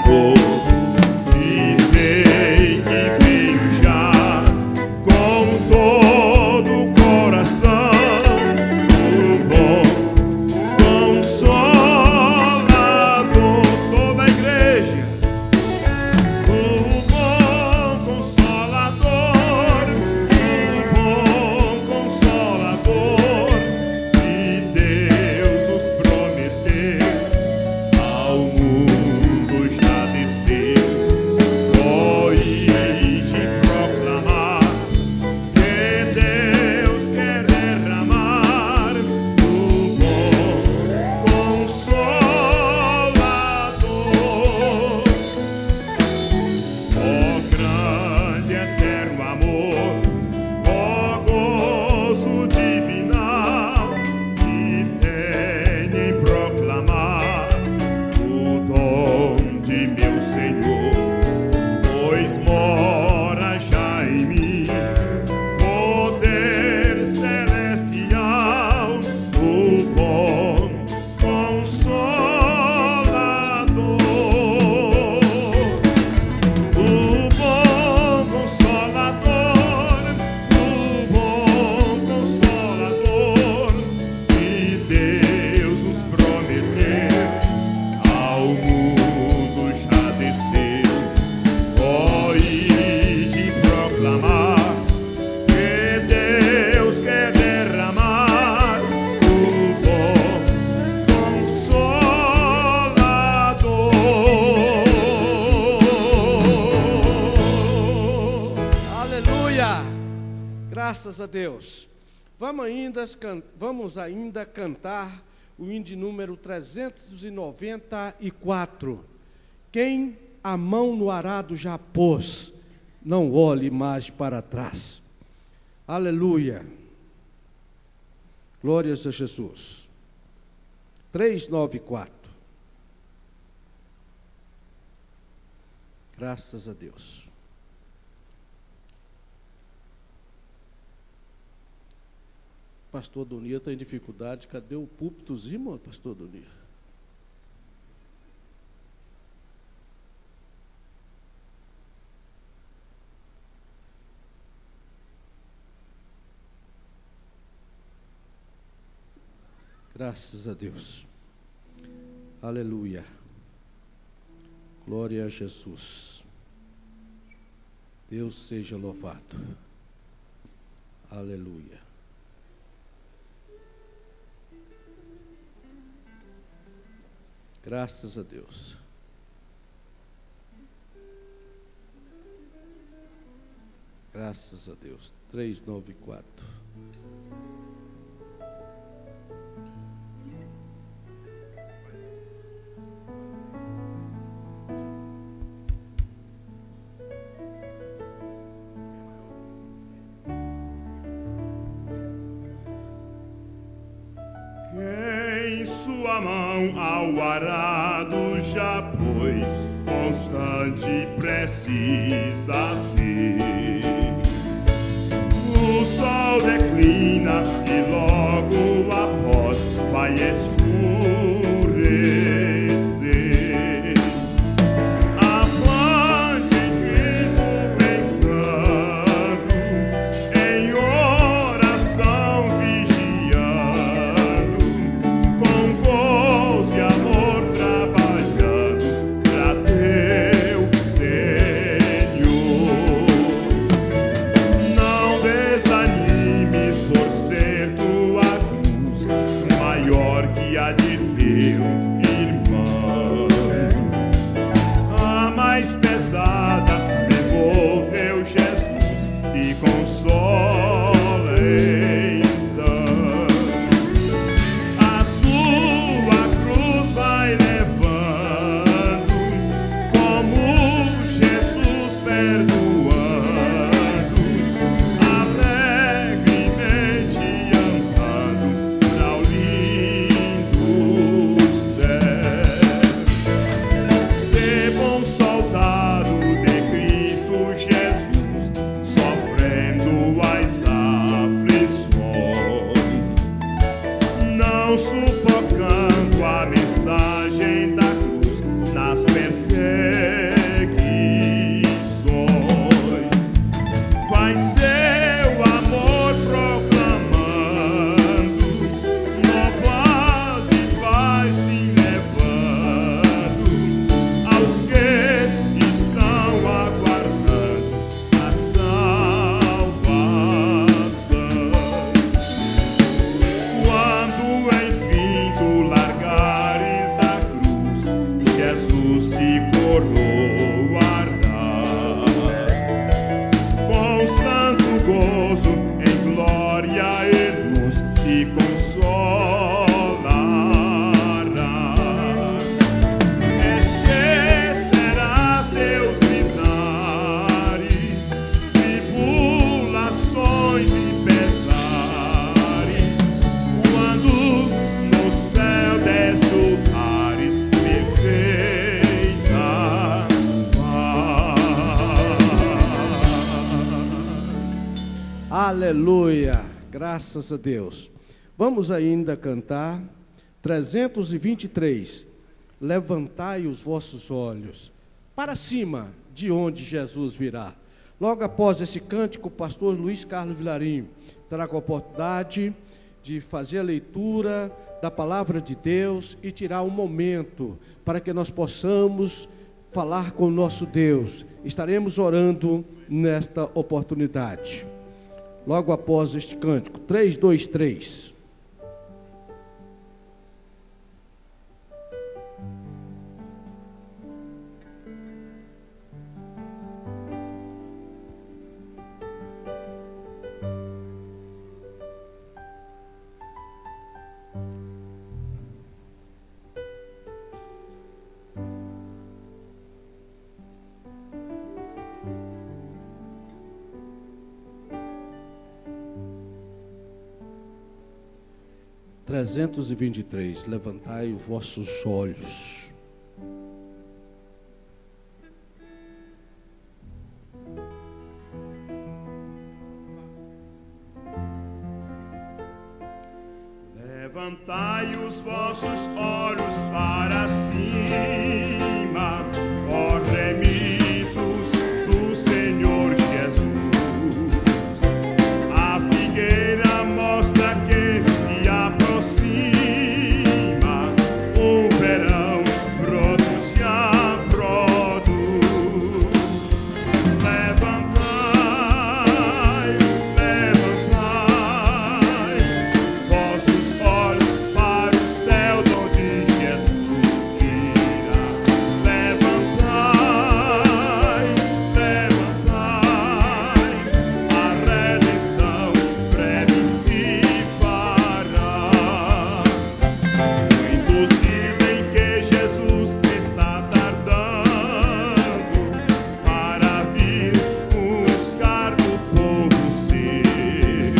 Consolador, dizei que veio já com todo o coração, o bom Consolador. Toda a igreja, o bom Consolador, que Deus nos prometeu, ao mundo já desceu. Ide proclamar que Deus quer derramar o bom Consolador. Ó grande eterno amor, ó gozo divinal, que tem em proclamar o dom de meu Senhor, pois mora já em mim poder celestial, o bom Consolador. O bom Consolador, que Deus nos prometeu, ao mundo já desceu. Ide proclamar que Deus quer derramar o bom Consolador. Aleluia! Graças a Deus. Vamos ainda cantar o hino de número 394. Quem a mão no arado já pôs, não olhe mais para trás. Aleluia! Glórias a Jesus. 394. Graças a Deus. Pastor Donir está em dificuldade. Cadê o púlpitozinho, pastor Donir? Graças a Deus. Aleluia. Glória a Jesus. Deus seja louvado. Aleluia. Graças a Deus. Graças a Deus. 394. Quem sua mão ao arado já pôs, constante precisa ser. O sol declina e logo após vai escurecer. Avante em Cristo pensando, em oração vigiando, com gozo e amor trabalhando pra teu Senhor. Não desanimes por ser tua cruz maior que a de teu irmão. A mais pesada levou teu Jesus, te consola então. A tua cruz vai levando, como Jesus perdoando, alegremente andando pra o lindo céu. Ser bom soldado de Aleluia, graças a Deus. Vamos ainda cantar 323. Levantai os vossos olhos para cima, de onde Jesus virá. Logo após esse cântico, o pastor Luiz Carlos Vilarim terá com a oportunidade de fazer a leitura da palavra de Deus e tirar um momento para que nós possamos falar com o nosso Deus. Estaremos orando nesta oportunidade. Logo após este cântico, 323. Levantai os vossos olhos. Levantai os vossos olhos para cima, ó remidos do Senhor Jesus. A figueira mostra que se aproxima, o verão brotos já produz. Levantai, levantai vossos olhos para o céu, donde Jesus virá. Levantai, levantai, a redenção breve se fará. Muitos dizem que Jesus está tardando para vir buscar o povo seu,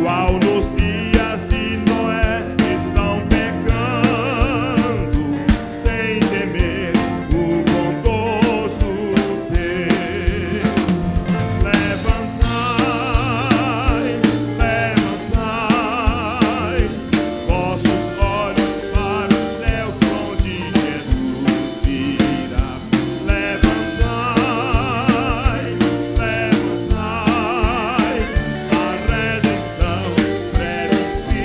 qual nos dias de Noé estão pecando, sem temer o bondoso Deus. Levantai, levantai vossos olhos para o céu, onde Jesus virá. Levantai, levantai, a redenção breve se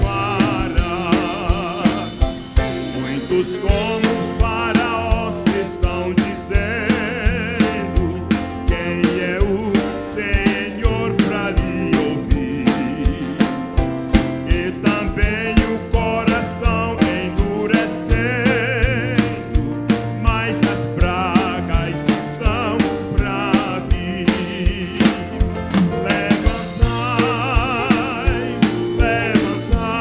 fará. Muitos como Faraó estão dizendo: quem é o Senhor para lhe ouvir? E também o coração endurecendo, mas as pragas estão para vir. Levantai, levantai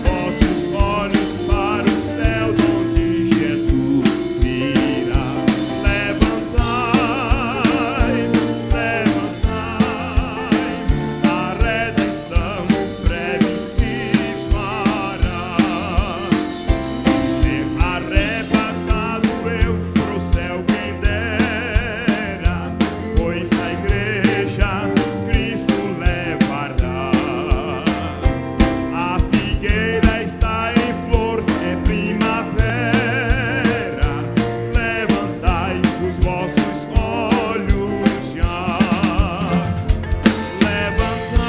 vossos olhos para o céu, onde Jesus virá. Levantai, levantai, a redenção breve se fará. Ser arrebatado eu pro céu quem dera, pois a igreja Cristo levará. A figueira está em flor, é primavera. Levantai os vossos olhos já. Levantai,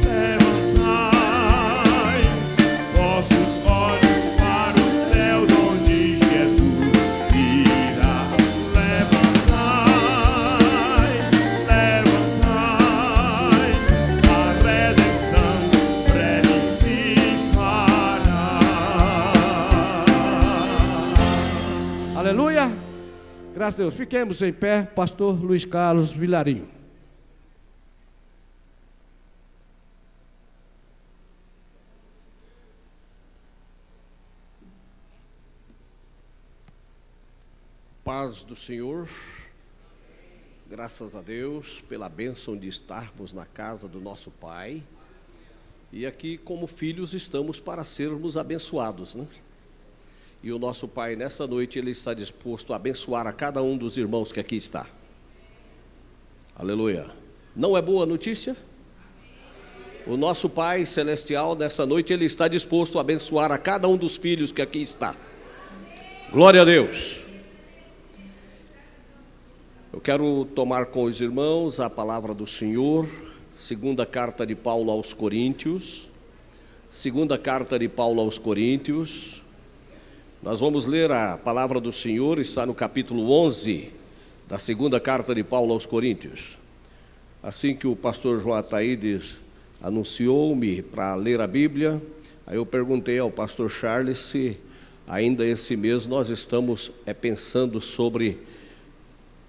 levantai vossos olhos para o céu, onde Jesus virá. Levantai, levantai, a redenção breve se fará. Aleluia, graças a Deus. Fiquemos em pé, pastor Luiz Carlos Vilarim. Paz do Senhor, graças a Deus pela bênção de estarmos na casa do nosso Pai. E aqui, como filhos, estamos para sermos abençoados, né? E o nosso Pai, nesta noite, Ele está disposto a abençoar a cada um dos irmãos que aqui está. Aleluia. Não é boa notícia? O nosso Pai Celestial, nesta noite, Ele está disposto a abençoar a cada um dos filhos que aqui está. Glória a Deus. Eu quero tomar com os irmãos a palavra do Senhor, segunda carta de Paulo aos Coríntios. Segunda carta de Paulo aos Coríntios. Nós vamos ler a palavra do Senhor, está no capítulo 11 da segunda carta de Paulo aos Coríntios. Assim que o pastor João Ataídes anunciou-me para ler a Bíblia, aí eu perguntei ao pastor Charles se ainda esse mês nós estamos pensando sobre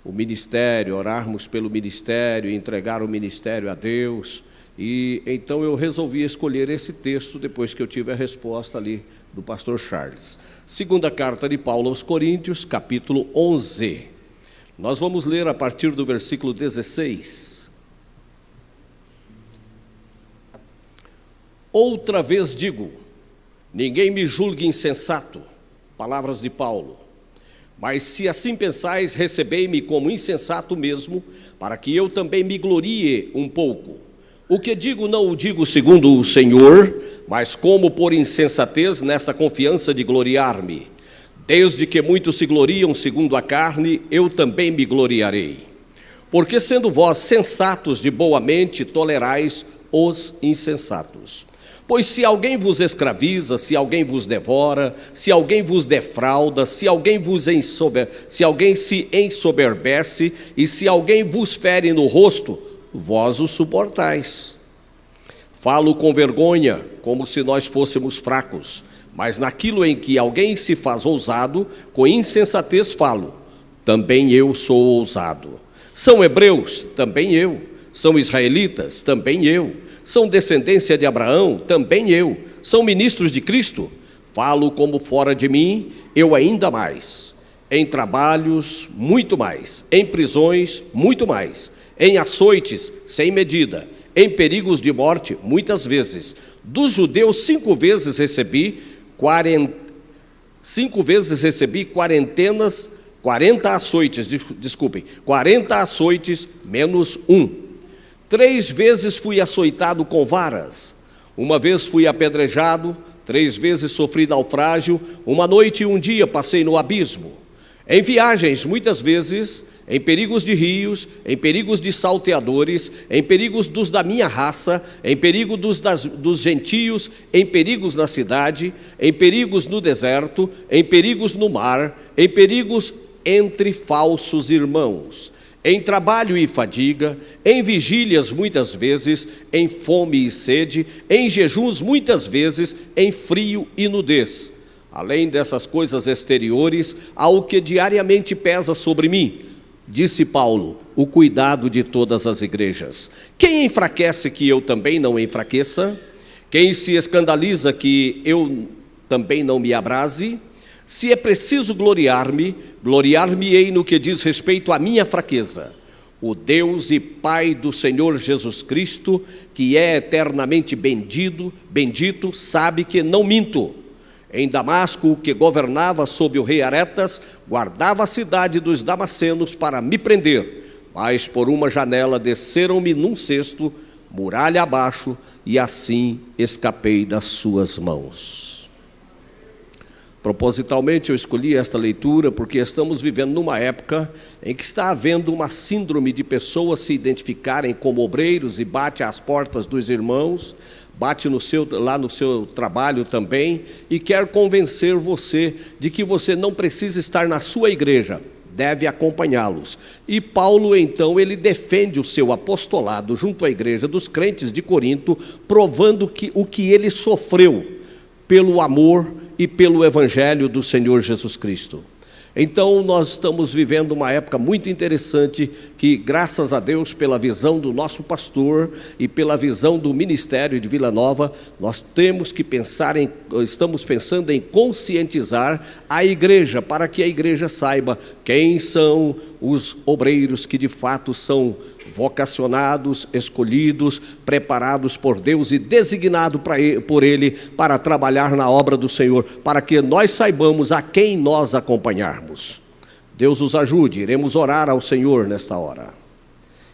o ministério, orarmos pelo ministério, entregar o ministério a Deus. E então eu resolvi escolher esse texto depois que eu tive a resposta ali do pastor Charles. Segunda carta de Paulo aos Coríntios, capítulo 11. Nós vamos ler a partir do versículo 16. Outra vez digo, ninguém me julgue insensato, palavras de Paulo. Mas se assim pensais, recebei-me como insensato mesmo, para que eu também me glorie um pouco. O que digo não o digo segundo o Senhor, mas como por insensatez nesta confiança de gloriar-me. Desde que muitos se gloriam segundo a carne, eu também me gloriarei. Porque sendo vós sensatos de boa mente, tolerais os insensatos. Pois se alguém vos escraviza, se alguém vos devora, se alguém vos defrauda, se alguém se ensoberbece e se alguém vos fere no rosto, vós o suportais. Falo com vergonha, como se nós fôssemos fracos, mas naquilo em que alguém se faz ousado, com insensatez falo, também eu sou ousado. São hebreus? Também eu. São israelitas? Também eu. São descendência de Abraão? Também eu. São ministros de Cristo? Falo como fora de mim, eu ainda mais. Em trabalhos, muito mais. Em prisões, muito mais. Em açoites, sem medida. Em perigos de morte, muitas vezes. Dos judeus, 5 vezes recebi 40 açoites menos 1. 3 vezes fui açoitado com varas, 1 vez fui apedrejado, 3 vezes sofri naufrágio, 1 noite e 1 dia passei no abismo. Em viagens, muitas vezes, em perigos de rios, em perigos de salteadores, em perigos dos da minha raça, em perigo dos gentios, em perigos na cidade, em perigos no deserto, em perigos no mar, em perigos entre falsos irmãos. Em trabalho e fadiga, em vigílias muitas vezes, em fome e sede, em jejuns muitas vezes, em frio e nudez. Além dessas coisas exteriores, há o que diariamente pesa sobre mim, disse Paulo, o cuidado de todas as igrejas. Quem enfraquece que eu também não enfraqueça? Quem se escandaliza que eu também não me abrase? Se é preciso gloriar-me, gloriar-me-ei no que diz respeito à minha fraqueza. O Deus e Pai do Senhor Jesus Cristo, que é eternamente bendito, sabe que não minto. Em Damasco, que governava sob o rei Aretas, guardava a cidade dos damascenos para me prender. Mas por uma janela desceram-me num cesto, muralha abaixo, e assim escapei das suas mãos. Propositalmente eu escolhi esta leitura porque estamos vivendo numa época em que está havendo uma síndrome de pessoas se identificarem como obreiros e bate às portas dos irmãos, bate lá no seu trabalho também e quer convencer você de que você não precisa estar na sua igreja, deve acompanhá-los. E Paulo, então, ele defende o seu apostolado junto à igreja dos crentes de Corinto, provando que o que ele sofreu pelo amor e pelo evangelho do Senhor Jesus Cristo. Então nós estamos vivendo uma época muito interessante que, graças a Deus, pela visão do nosso pastor e pela visão do ministério de Vila Nova, nós estamos pensando em conscientizar a igreja, para que a igreja saiba quem são os obreiros que de fato são vocacionados, escolhidos, preparados por Deus e designados por Ele para trabalhar na obra do Senhor, para que nós saibamos a quem nós acompanharmos. Deus os ajude, iremos orar ao Senhor nesta hora.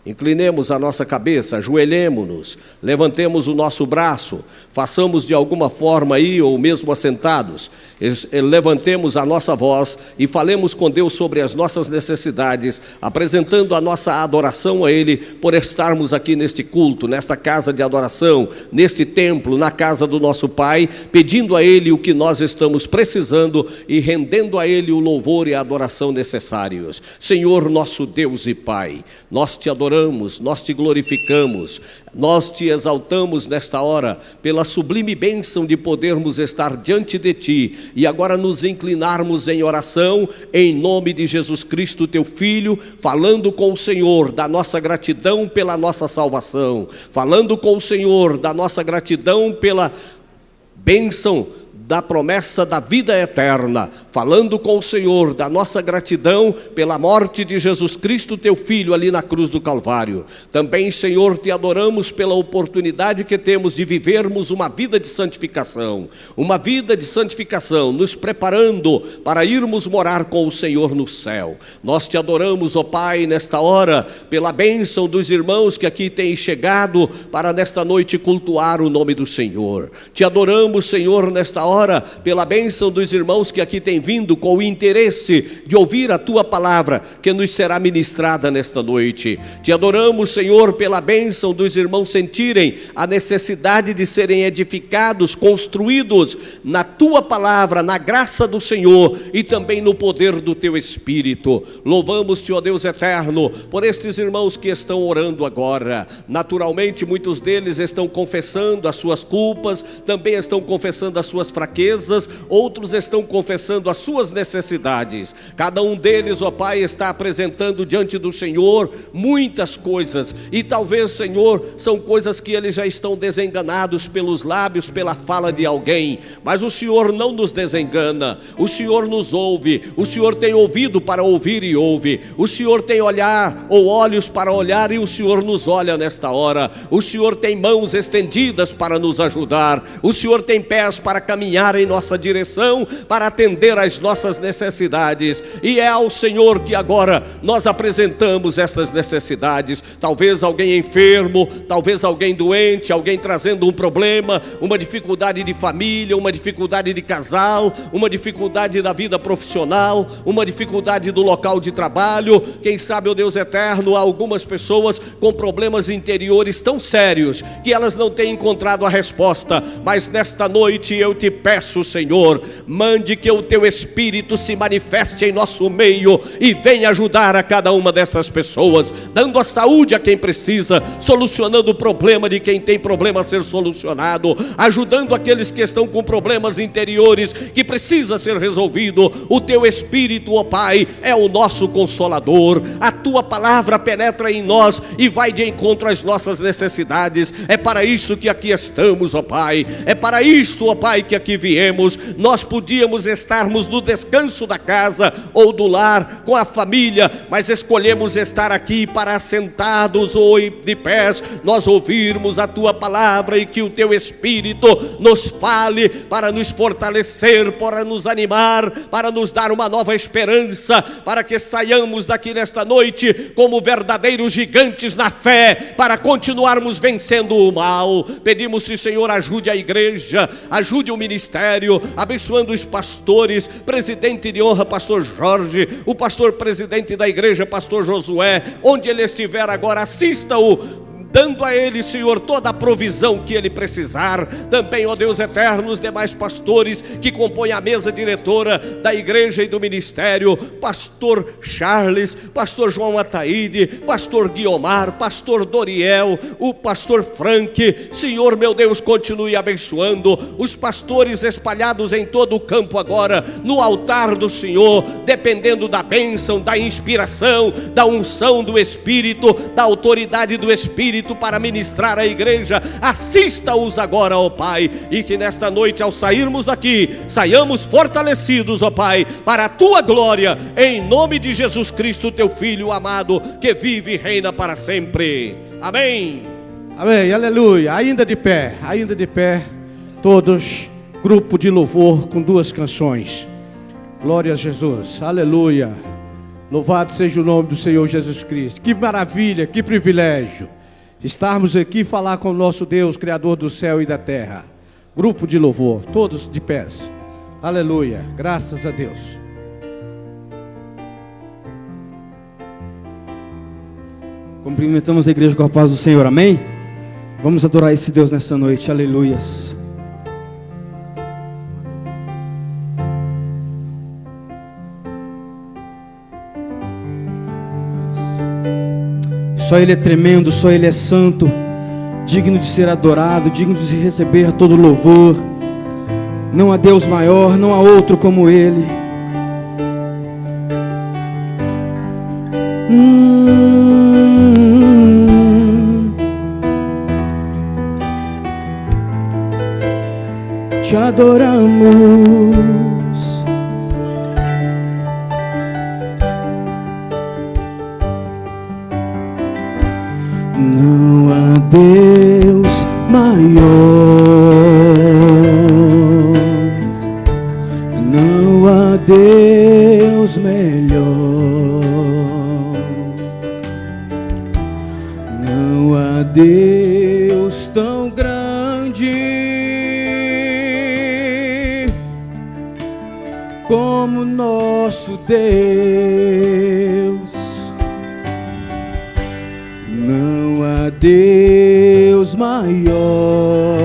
Inclinemos a nossa cabeça, ajoelhemos-nos, levantemos o nosso braço, façamos de alguma forma aí, ou mesmo assentados, levantemos a nossa voz e falemos com Deus sobre as nossas necessidades, apresentando a nossa adoração a Ele, por estarmos aqui neste culto, nesta casa de adoração, neste templo, na casa do nosso Pai, pedindo a Ele o que nós estamos precisando e rendendo a Ele o louvor e a adoração necessários. Senhor, nosso Deus e Pai, nós te adoramos, nós te glorificamos, nós te exaltamos nesta hora pela sublime bênção de podermos estar diante de Ti e agora nos inclinarmos em oração em nome de Jesus Cristo, Teu Filho, falando com o Senhor da nossa gratidão pela nossa salvação, falando com o Senhor da nossa gratidão pela bênção da promessa da vida eterna, falando com o Senhor da nossa gratidão pela morte de Jesus Cristo, Teu Filho, ali na cruz do Calvário. Também, Senhor, te adoramos pela oportunidade que temos de vivermos uma vida de santificação, nos preparando para irmos morar com o Senhor no céu. Nós te adoramos, ó Pai, nesta hora, pela bênção dos irmãos que aqui têm chegado para nesta noite cultuar o nome do Senhor. Te adoramos, Senhor, nesta hora, pela bênção dos irmãos que aqui têm vindo com o interesse de ouvir a Tua palavra que nos será ministrada nesta noite. Te adoramos, Senhor, pela bênção dos irmãos sentirem a necessidade de serem edificados, construídos na Tua palavra, na graça do Senhor e também no poder do Teu Espírito. Louvamos-te, ó Deus eterno, por estes irmãos que estão orando agora. Naturalmente, muitos deles estão confessando as suas culpas, também estão confessando as suas fraquezas, outros estão confessando as suas necessidades. Cada um deles, ó Pai, está apresentando diante do Senhor muitas coisas, e talvez, Senhor, são coisas que eles já estão desenganados pelos lábios, pela fala de alguém, mas o Senhor não nos desengana, o Senhor nos ouve, o Senhor tem ouvido para ouvir e ouve, o Senhor tem olhar ou olhos para olhar e o Senhor nos olha nesta hora, o Senhor tem mãos estendidas para nos ajudar, o Senhor tem pés para caminhar em nossa direção, para atender às nossas necessidades, e é ao Senhor que agora nós apresentamos estas necessidades. Talvez alguém enfermo, talvez alguém doente, alguém trazendo um problema, uma dificuldade de família, uma dificuldade de casal, uma dificuldade da vida profissional, uma dificuldade do local de trabalho. Quem sabe, ó Deus eterno, há algumas pessoas com problemas interiores tão sérios que elas não têm encontrado a resposta, mas nesta noite eu te peço, Senhor, mande que o Teu Espírito se manifeste em nosso meio e venha ajudar a cada uma dessas pessoas, dando a saúde a quem precisa, solucionando o problema de quem tem problema a ser solucionado, ajudando aqueles que estão com problemas interiores que precisa ser resolvido. O Teu Espírito, ó Pai, é o nosso consolador. A Tua palavra penetra em nós e vai de encontro às nossas necessidades. É para isso que aqui estamos, ó Pai, é para isto, ó Pai, que aqui viemos. Nós podíamos estarmos no descanso da casa ou do lar com a família, mas escolhemos estar aqui para, sentados ou de pés, nós ouvirmos a Tua palavra e que o Teu Espírito nos fale para nos fortalecer, para nos animar, para nos dar uma nova esperança, para que saiamos daqui nesta noite como verdadeiros gigantes na fé, para continuarmos vencendo o mal. Pedimos-te, Senhor, ajude a igreja, ajude o ministério, abençoando os pastores, presidente de honra, pastor Jorge, o pastor presidente da igreja, pastor Josué, onde ele estiver agora, assista-o, dando a ele, Senhor, toda a provisão que ele precisar. Também, ó Deus eterno, os demais pastores que compõem a mesa diretora da igreja e do ministério, pastor Charles, pastor João Ataíde, pastor Guiomar, pastor Doriel, o pastor Frank. Senhor, meu Deus, continue abençoando os pastores espalhados em todo o campo agora, no altar do Senhor, dependendo da bênção, da inspiração, da unção do Espírito, da autoridade do Espírito para ministrar a igreja. Assista-os agora, ó Pai, e que nesta noite, ao sairmos daqui, saiamos fortalecidos, ó Pai, para a Tua glória, em nome de Jesus Cristo, Teu Filho amado, que vive e reina para sempre. Amém. Amém, aleluia. Ainda de pé, todos, grupo de louvor com duas canções. Glória a Jesus, aleluia. Louvado seja o nome do Senhor Jesus Cristo. Que maravilha, que privilégio estarmos aqui e falar com o nosso Deus, Criador do céu e da terra. Grupo de louvor, todos de pés. Aleluia, graças a Deus. Cumprimentamos a igreja com a paz do Senhor, amém? Vamos adorar esse Deus nessa noite, aleluias. Só Ele é tremendo, só Ele é santo, digno de ser adorado, digno de receber todo louvor. Não há Deus maior, não há outro como Ele. Te adoramos. Não há Deus maior, não há Deus melhor, não há Deus tão grande como nosso Deus. Não há Deus maior,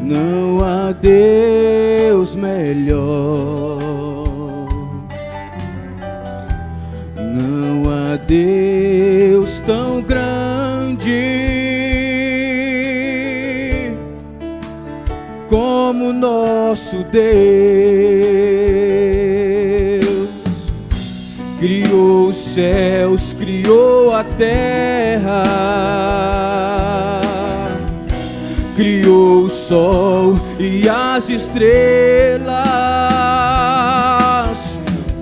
não há Deus melhor, não há Deus tão grande como nosso Deus. Criou os céus, criou a terra, criou o sol e as estrelas,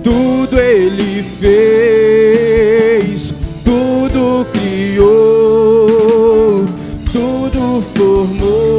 tudo Ele fez, tudo criou, tudo formou.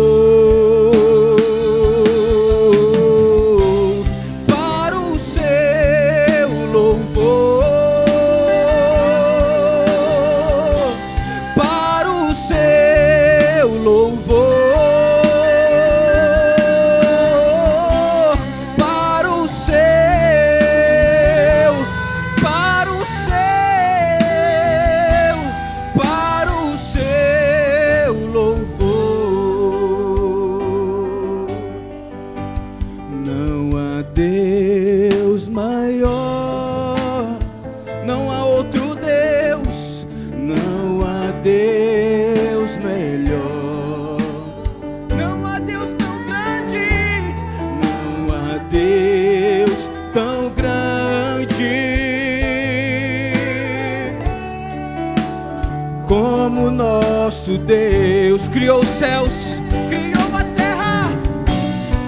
Como nosso Deus criou os céus, criou a terra,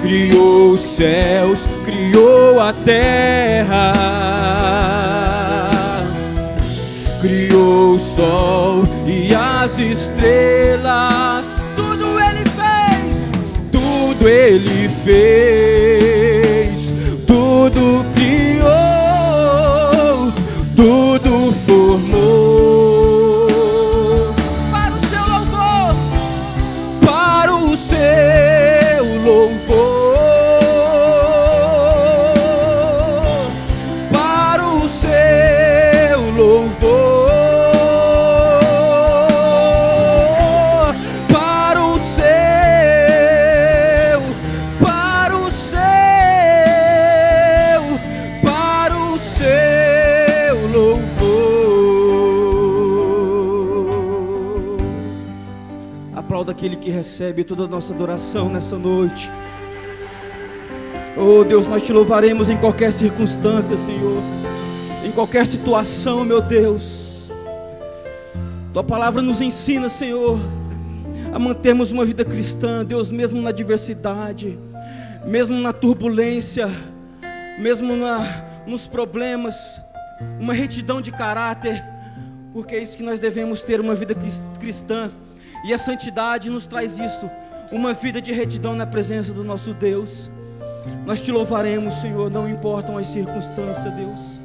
criou os céus, criou a terra, criou o sol e as estrelas, tudo Ele fez, tudo criou, tudo formou. Daquele que recebe toda a nossa adoração nessa noite. Oh Deus, nós te louvaremos em qualquer circunstância, Senhor, em qualquer situação, meu Deus. Tua palavra nos ensina, Senhor, a mantermos uma vida cristã, Deus, mesmo na adversidade, mesmo na turbulência, mesmo nos problemas, uma retidão de caráter, porque é isso que nós devemos ter, uma vida cristã. E a santidade nos traz isso, uma vida de retidão na presença do nosso Deus. Nós te louvaremos, Senhor, não importam as circunstâncias, Deus.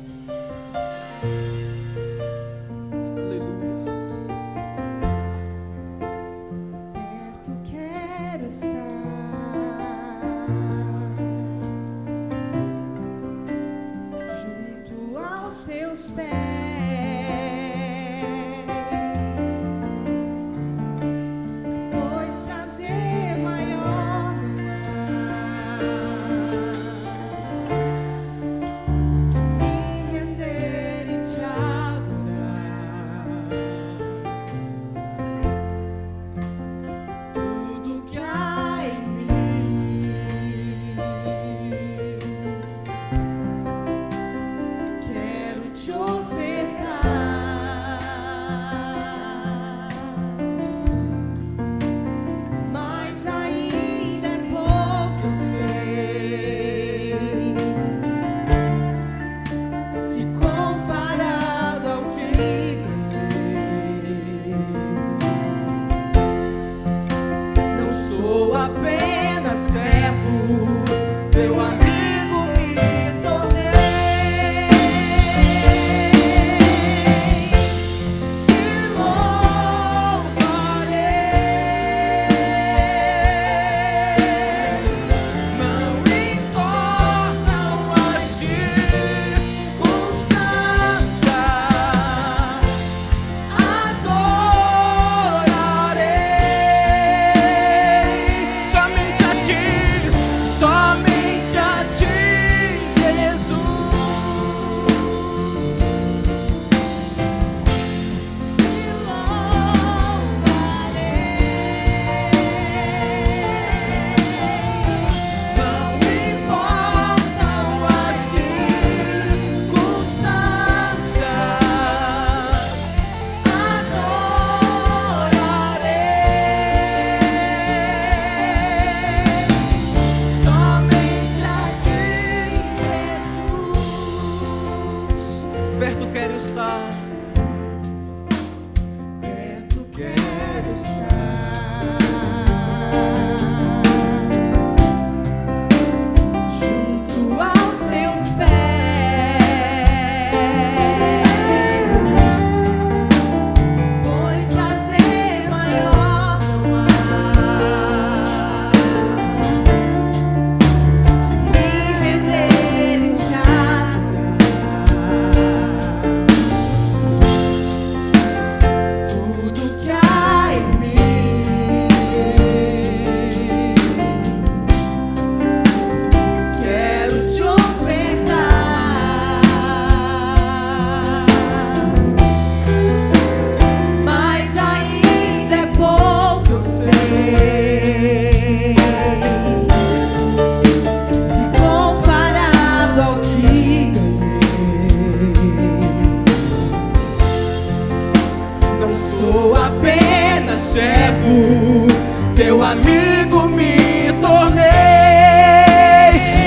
Seu amigo me tornei.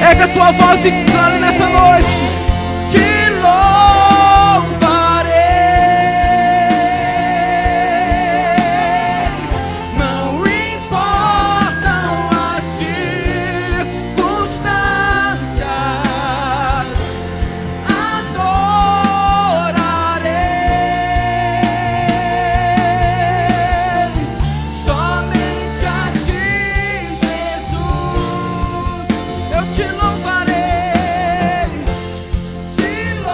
Erga a tua voz e clame nessa noite. Te louvarei. Não importam as circunstâncias, adorarei somente a ti, Jesus. Eu te louvarei, te louvarei.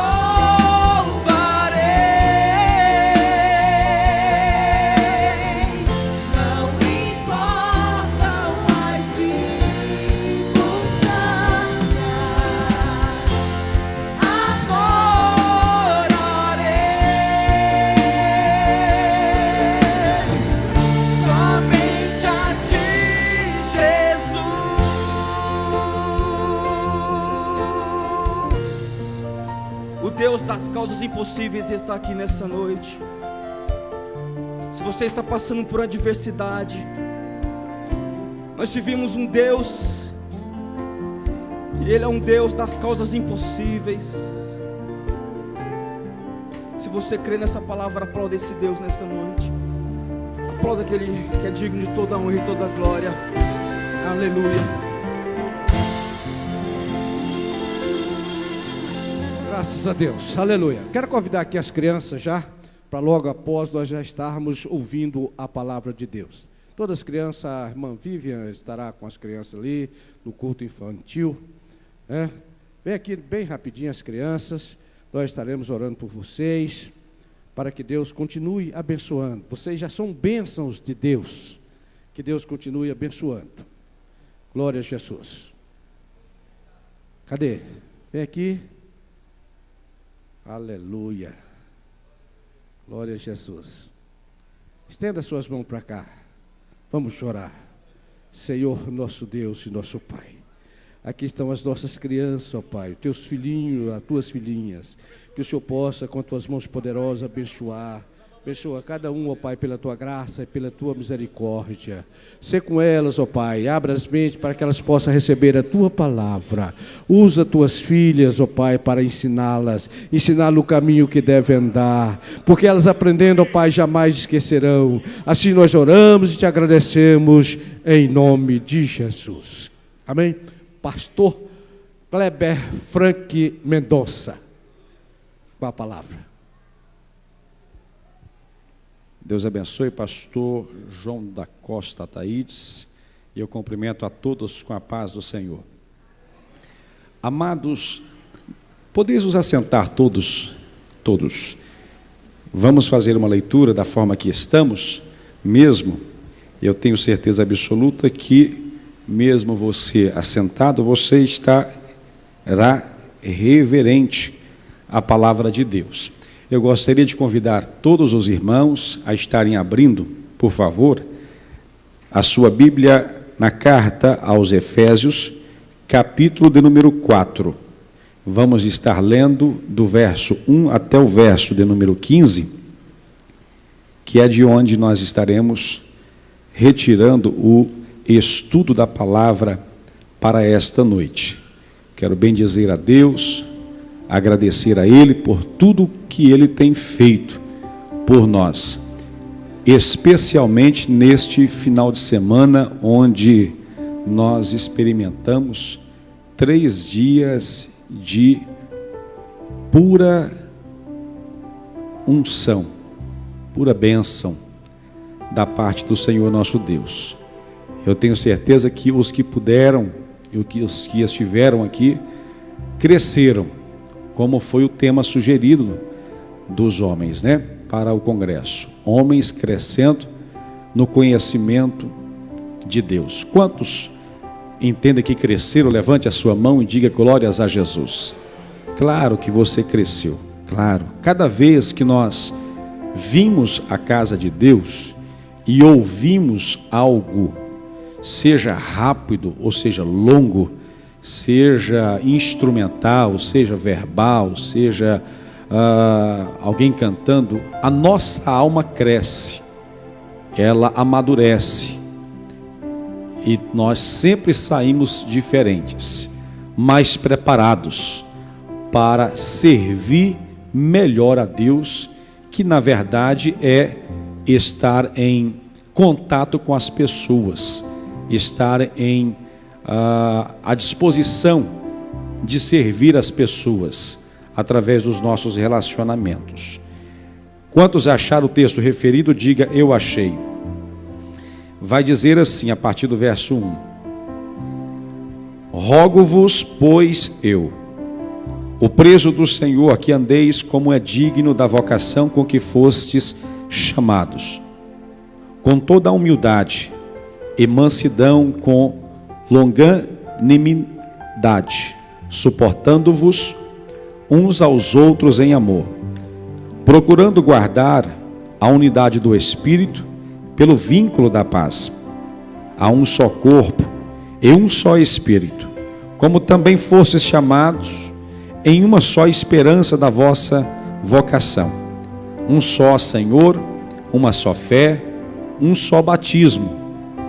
Não importam as circunstâncias, adorarei somente a ti, Jesus. O Deus das causas impossíveis está aqui nessa noite. Se você está passando por adversidade, nós tivemos um Deus, e Ele é um Deus das causas impossíveis. Se você crê nessa palavra, aplauda esse Deus nessa noite. Aplauda aquele que é digno de toda honra e toda glória. Aleluia. Graças a Deus, aleluia. Quero convidar aqui as crianças já, para logo após nós já estarmos ouvindo a palavra de Deus. Todas as crianças, a irmã Vivian estará com as crianças ali, no culto infantil. Vem aqui bem rapidinho as crianças, nós estaremos orando por vocês, para que Deus continue abençoando. Vocês já são bênçãos de Deus, que Deus continue abençoando. Glória a Jesus. Cadê? Vem aqui. Aleluia. Glória a Jesus. Estenda suas mãos para cá. Vamos chorar. Senhor, nosso Deus e nosso Pai. Aqui estão as nossas crianças, ó Pai, teus filhinhos, as tuas filhinhas. Que o Senhor possa, com tuas mãos poderosas, abençoar. Abençoa cada um, ó Pai, pela tua graça e pela tua misericórdia. Sê com elas, ó Pai, abra as mentes para que elas possam receber a tua palavra. Usa tuas filhas, ó Pai, para ensiná-las no caminho que devem andar. Porque elas aprendendo, ó Pai, jamais esquecerão. Assim nós oramos e te agradecemos em nome de Jesus. Amém? Pastor Kleber Frank Mendonça, com a palavra. Deus abençoe, pastor João da Costa Ataídes, e eu cumprimento a todos com a paz do Senhor. Amados, podeis nos assentar todos. Vamos fazer uma leitura da forma que estamos, mesmo, eu tenho certeza absoluta que, mesmo você assentado, você estará reverente à palavra de Deus. Eu gostaria de convidar todos os irmãos a estarem abrindo, por favor, a sua Bíblia na carta aos Efésios, capítulo de número 4. Vamos estar lendo do verso 1 até o verso de número 15, que é de onde nós estaremos retirando o estudo da palavra para esta noite. Quero bendizer a Deus, agradecer a Ele por tudo que Ele tem feito por nós, especialmente neste final de semana, onde nós experimentamos 3 dias de pura unção, pura bênção da parte do Senhor nosso Deus. Eu tenho certeza que os que puderam e os que estiveram aqui cresceram, como foi o tema sugerido dos homens, para o congresso. Homens crescendo no conhecimento de Deus. Quantos entendem que cresceram? Levante a sua mão e diga glórias a Jesus. Claro que você cresceu, claro. Cada vez que nós vimos a casa de Deus e ouvimos algo, seja rápido ou seja longo, seja instrumental, seja verbal, seja alguém cantando, a nossa alma cresce, ela amadurece, e nós sempre saímos diferentes, mais preparados para servir melhor a Deus, que na verdade é estar em contato com as pessoas, estar à disposição de servir as pessoas através dos nossos relacionamentos. Quantos acharam o texto referido, diga eu achei. Vai dizer assim, a partir do verso 1: rogo-vos, pois eu, o preso do Senhor, que andeis como é digno da vocação com que fostes chamados, com toda a humildade e mansidão, com longanimidade, suportando-vos uns aos outros em amor, procurando guardar a unidade do Espírito pelo vínculo da paz. Há um só corpo e um só Espírito, como também fostes chamados em uma só esperança da vossa vocação. Um só Senhor, uma só fé, um só batismo,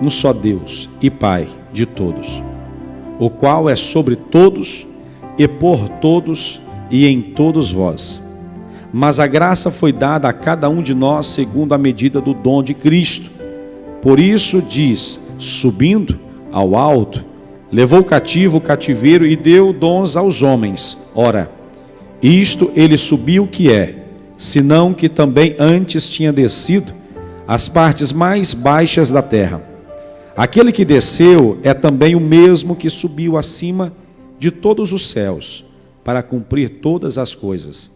um só Deus e Pai de todos, o qual é sobre todos e por todos e em todos vós. Mas a graça foi dada a cada um de nós segundo a medida do dom de Cristo. Por isso diz: subindo ao alto, levou cativo o cativeiro e deu dons aos homens. Ora, Isto ele subiu que é, senão que também antes tinha descido às partes mais baixas da terra. Aquele que desceu é também o mesmo que subiu acima de todos os céus, para cumprir todas as coisas.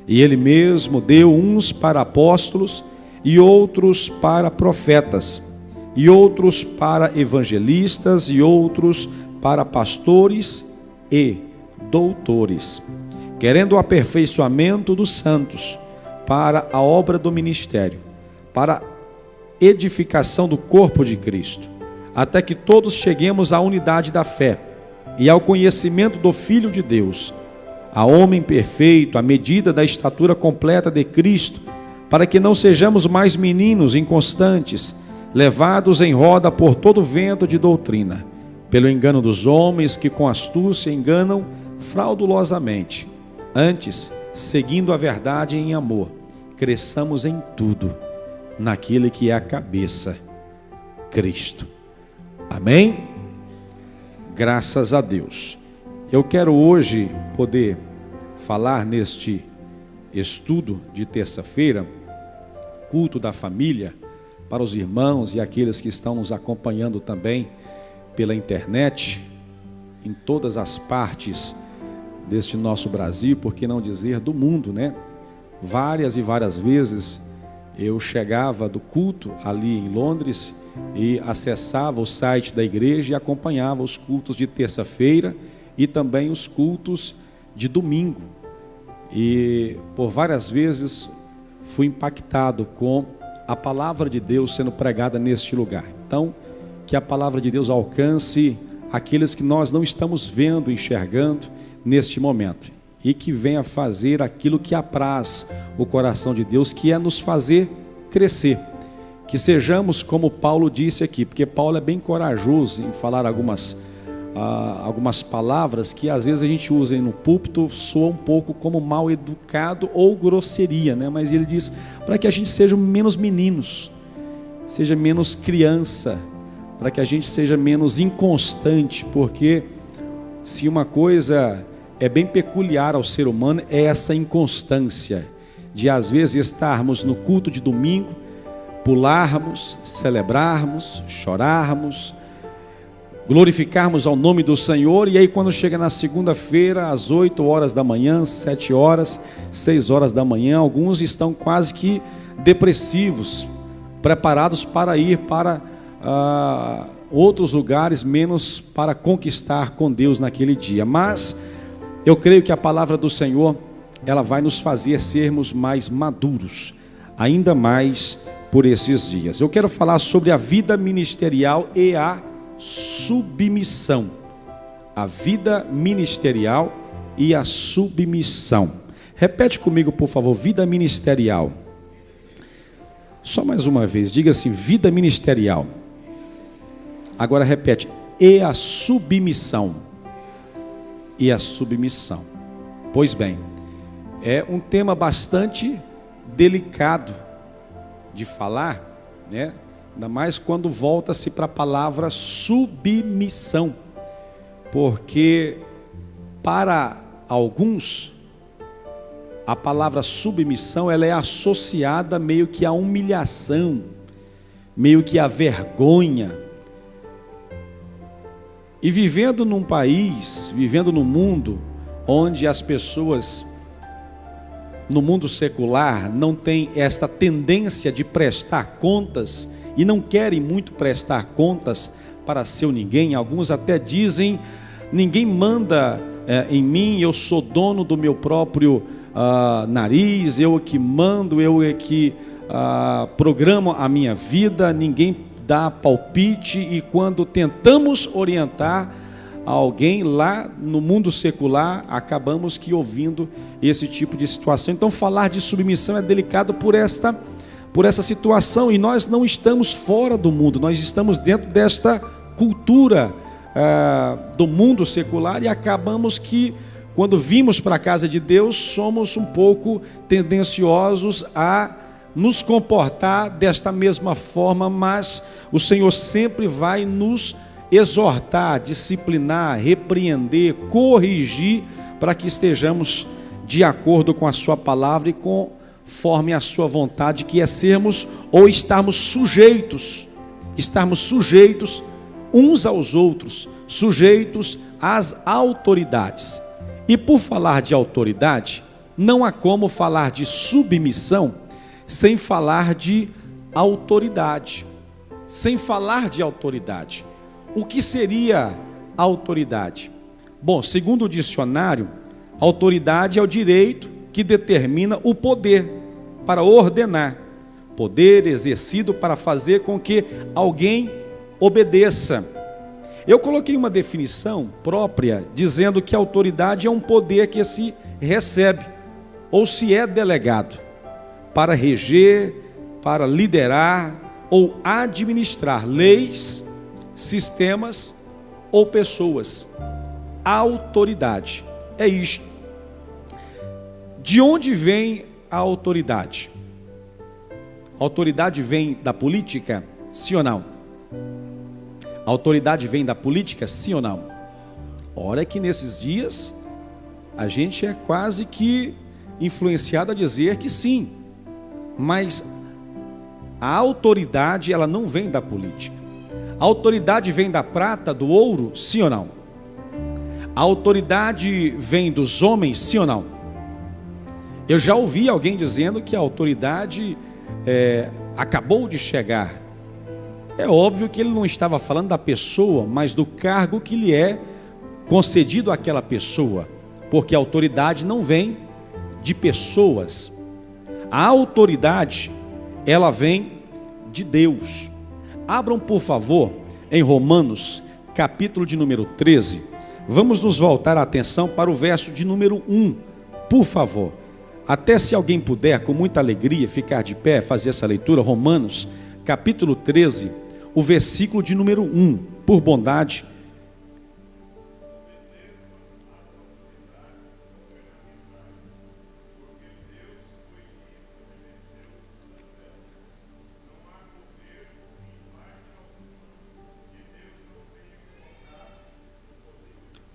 E ele mesmo deu uns para apóstolos, e outros para profetas, e outros para evangelistas, e outros para pastores e doutores, querendo o aperfeiçoamento dos santos, para a obra do ministério, para a edificação do corpo de Cristo, até que todos cheguemos à unidade da fé e ao conhecimento do Filho de Deus, a homem perfeito, à medida da estatura completa de Cristo, para que não sejamos mais meninos inconstantes, levados em roda por todo vento de doutrina, pelo engano dos homens que com astúcia enganam fraudulosamente. Antes, seguindo a verdade em amor, cresçamos em tudo, naquele que é a cabeça, Cristo. Amém? Graças a Deus. Eu quero hoje poder falar neste estudo de terça-feira, culto da família, para os irmãos e aqueles que estão nos acompanhando também pela internet, em todas as partes deste nosso Brasil, por que não dizer do mundo, né? Várias e várias vezes eu chegava do culto ali em Londres e acessava o site da igreja e acompanhava os cultos de terça-feira e também os cultos de domingo. E por várias vezes fui impactado com a palavra de Deus sendo pregada neste lugar. Então, que a palavra de Deus alcance aqueles que nós não estamos vendo, enxergando neste momento, e que venha fazer aquilo que apraz o coração de Deus, que é nos fazer crescer. Que sejamos como Paulo disse aqui, porque Paulo é bem corajoso em falar algumas palavras que às vezes a gente usa no púlpito, soa um pouco como mal educado ou grosseria, né? Mas ele diz para que a gente seja menos meninos, seja menos criança, para que a gente seja menos inconstante, porque se uma coisa é bem peculiar ao ser humano, é essa inconstância, de às vezes estarmos no culto de domingo, pularmos, celebrarmos, chorarmos, glorificarmos ao nome do Senhor, e aí quando chega na segunda-feira, às 8 horas da manhã, 7 horas, 6 horas da manhã, alguns estão quase que depressivos, preparados para ir para outros lugares, menos para conquistar com Deus naquele dia. Mas eu creio que a palavra do Senhor, ela vai nos fazer sermos mais maduros, ainda mais por esses dias. Eu quero falar sobre a vida ministerial e a submissão. A vida ministerial e a submissão. Repete comigo, por favor, vida ministerial. Só mais uma vez, diga assim, vida ministerial. Agora repete, e a submissão. E a submissão. Pois bem, é um tema bastante delicado de falar, né? Ainda mais quando volta-se para a palavra submissão, porque para alguns a palavra submissão, ela é associada meio que à humilhação, meio que à vergonha. E vivendo num país, vivendo num mundo onde as pessoas no mundo secular não têm esta tendência de prestar contas e não querem muito prestar contas para seu ninguém. Alguns até dizem, ninguém manda em mim, eu sou dono do meu próprio nariz, eu é que mando, eu é que programo a minha vida, ninguém dá palpite. E quando tentamos orientar alguém lá no mundo secular, acabamos que ouvindo esse tipo de situação. Então falar de submissão é delicado por essa situação, e nós não estamos fora do mundo, nós estamos dentro desta cultura do mundo secular, e acabamos que quando vimos para a casa de Deus, somos um pouco tendenciosos a nos comportar desta mesma forma, mas o Senhor sempre vai nos exortar, disciplinar, repreender, corrigir, para que estejamos de acordo com a sua palavra e conforme a sua vontade, que é sermos ou estarmos sujeitos uns aos outros, sujeitos às autoridades. E por falar de autoridade, não há como falar de submissão sem falar de autoridade. Sem falar de autoridade. O que seria autoridade? Bom, segundo o dicionário, autoridade é o direito que determina o poder para ordenar, poder exercido para fazer com que alguém obedeça. Eu coloquei uma definição própria dizendo que a autoridade é um poder que se recebe ou se é delegado para reger, para liderar ou administrar leis, sistemas ou pessoas. A autoridade é isto. De onde vem a autoridade? A autoridade vem da política? Sim ou não? A autoridade vem da política? Sim ou não? Ora que nesses dias a gente é quase que influenciado a dizer que sim. Mas a autoridade, ela não vem da política. A autoridade vem da prata, do ouro? Sim ou não? A autoridade vem dos homens? Sim ou não? Eu já ouvi alguém dizendo que a autoridade acabou de chegar. É óbvio que ele não estava falando da pessoa, mas do cargo que lhe é concedido àquela pessoa, porque a autoridade não vem de pessoas. A autoridade, ela vem de Deus. Abram, por favor, em Romanos, capítulo de número 13. Vamos nos voltar a atenção para o verso de número 1, por favor. Até se alguém puder, com muita alegria, ficar de pé, fazer essa leitura. Romanos, capítulo 13, o versículo de número 1, por bondade.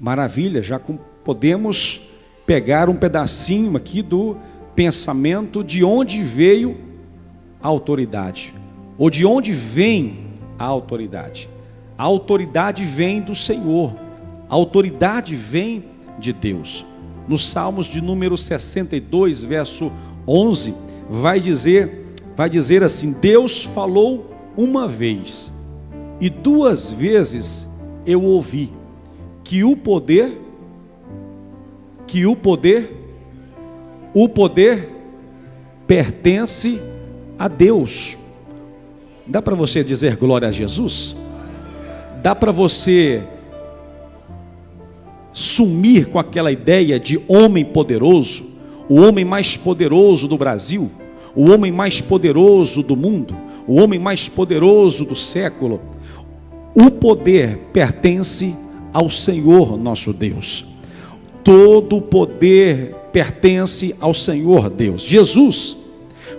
Maravilha, já podemos pegar um pedacinho aqui do pensamento de onde veio a autoridade, ou de onde vem a autoridade. A autoridade vem do Senhor, a autoridade vem de Deus. Nos Salmos de número 62, verso 11, vai dizer assim: Deus falou uma vez, e duas vezes eu ouvi, que o poder pertence a Deus. Dá para você dizer glória a Jesus? Dá para você sumir com aquela ideia de homem poderoso, o homem mais poderoso do Brasil, o homem mais poderoso do mundo, o homem mais poderoso do século? O poder pertence ao Senhor nosso Deus. Todo o poder pertence ao Senhor Deus. Jesus,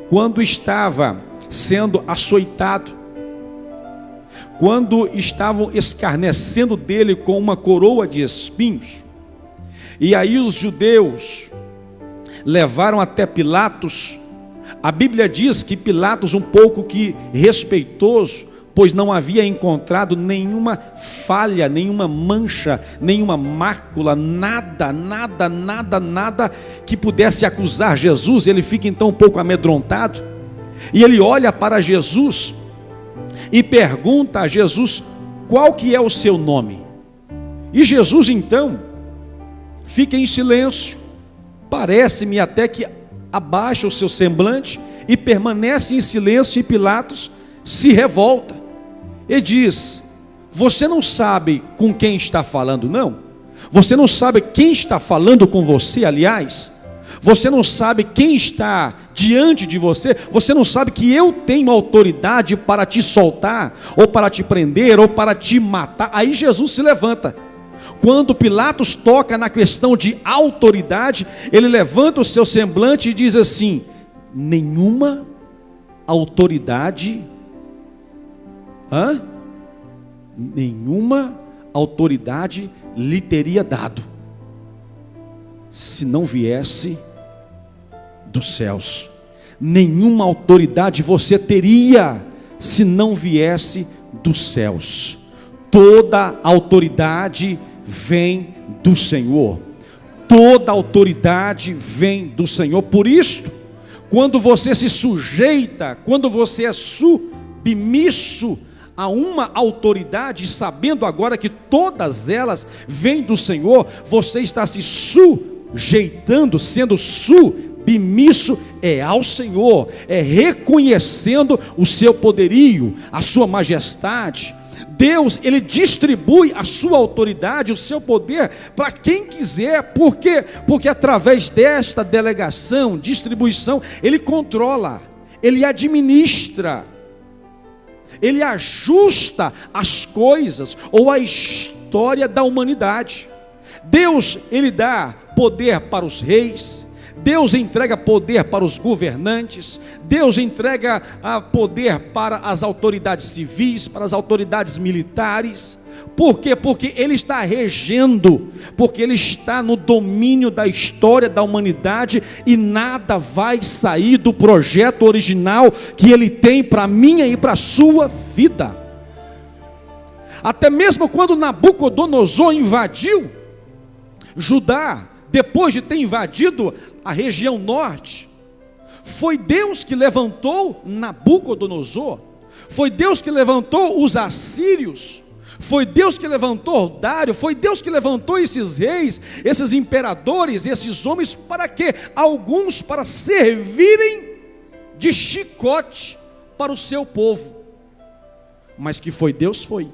quando estava sendo açoitado, quando estavam escarnecendo dele com uma coroa de espinhos, e aí os judeus levaram até Pilatos, a Bíblia diz que Pilatos, um pouco que respeitoso, pois não havia encontrado nenhuma falha, nenhuma mancha, nenhuma mácula, nada que pudesse acusar Jesus. Ele fica então um pouco amedrontado, e ele olha para Jesus e pergunta a Jesus qual que é o seu nome. E Jesus então fica em silêncio, parece-me até que abaixa o seu semblante e permanece em silêncio, e Pilatos se revolta e diz: você não sabe com quem está falando, não? Você não sabe quem está falando com você, aliás? Você não sabe quem está diante de você? Você não sabe que eu tenho autoridade para te soltar, ou para te prender, ou para te matar? Aí Jesus se levanta. Quando Pilatos toca na questão de autoridade, ele levanta o seu semblante e diz assim: nenhuma autoridade nenhuma autoridade lhe teria dado. se não viesse dos céus. Nenhuma autoridade você teria se não viesse dos céus. Toda autoridade vem do Senhor. Toda autoridade vem do Senhor. Por isso, quando você se sujeita, quando você é submisso a uma autoridade, sabendo agora que todas elas vêm do Senhor, você está se sujeitando, sendo submisso ao Senhor, reconhecendo o seu poderio, a sua majestade. Deus, Ele distribui a sua autoridade, o seu poder para quem quiser. Por quê? Porque através desta delegação, distribuição, Ele controla, Ele administra, Ele ajusta as coisas ou a história da humanidade. Deus, Ele dá poder para os reis, Deus entrega poder para os governantes, Deus entrega poder para as autoridades civis, para as autoridades militares. Por quê? Porque Ele está regendo, porque Ele está no domínio da história da humanidade, e nada vai sair do projeto original que Ele tem para a minha e para a sua vida. Até mesmo quando Nabucodonosor invadiu Judá, depois de ter invadido a região norte, foi Deus que levantou Nabucodonosor, foi Deus que levantou os assírios, foi Deus que levantou Dário, foi Deus que levantou esses reis, esses imperadores, esses homens, para quê? Alguns para servirem de chicote para o seu povo. Mas que foi Deus, foi.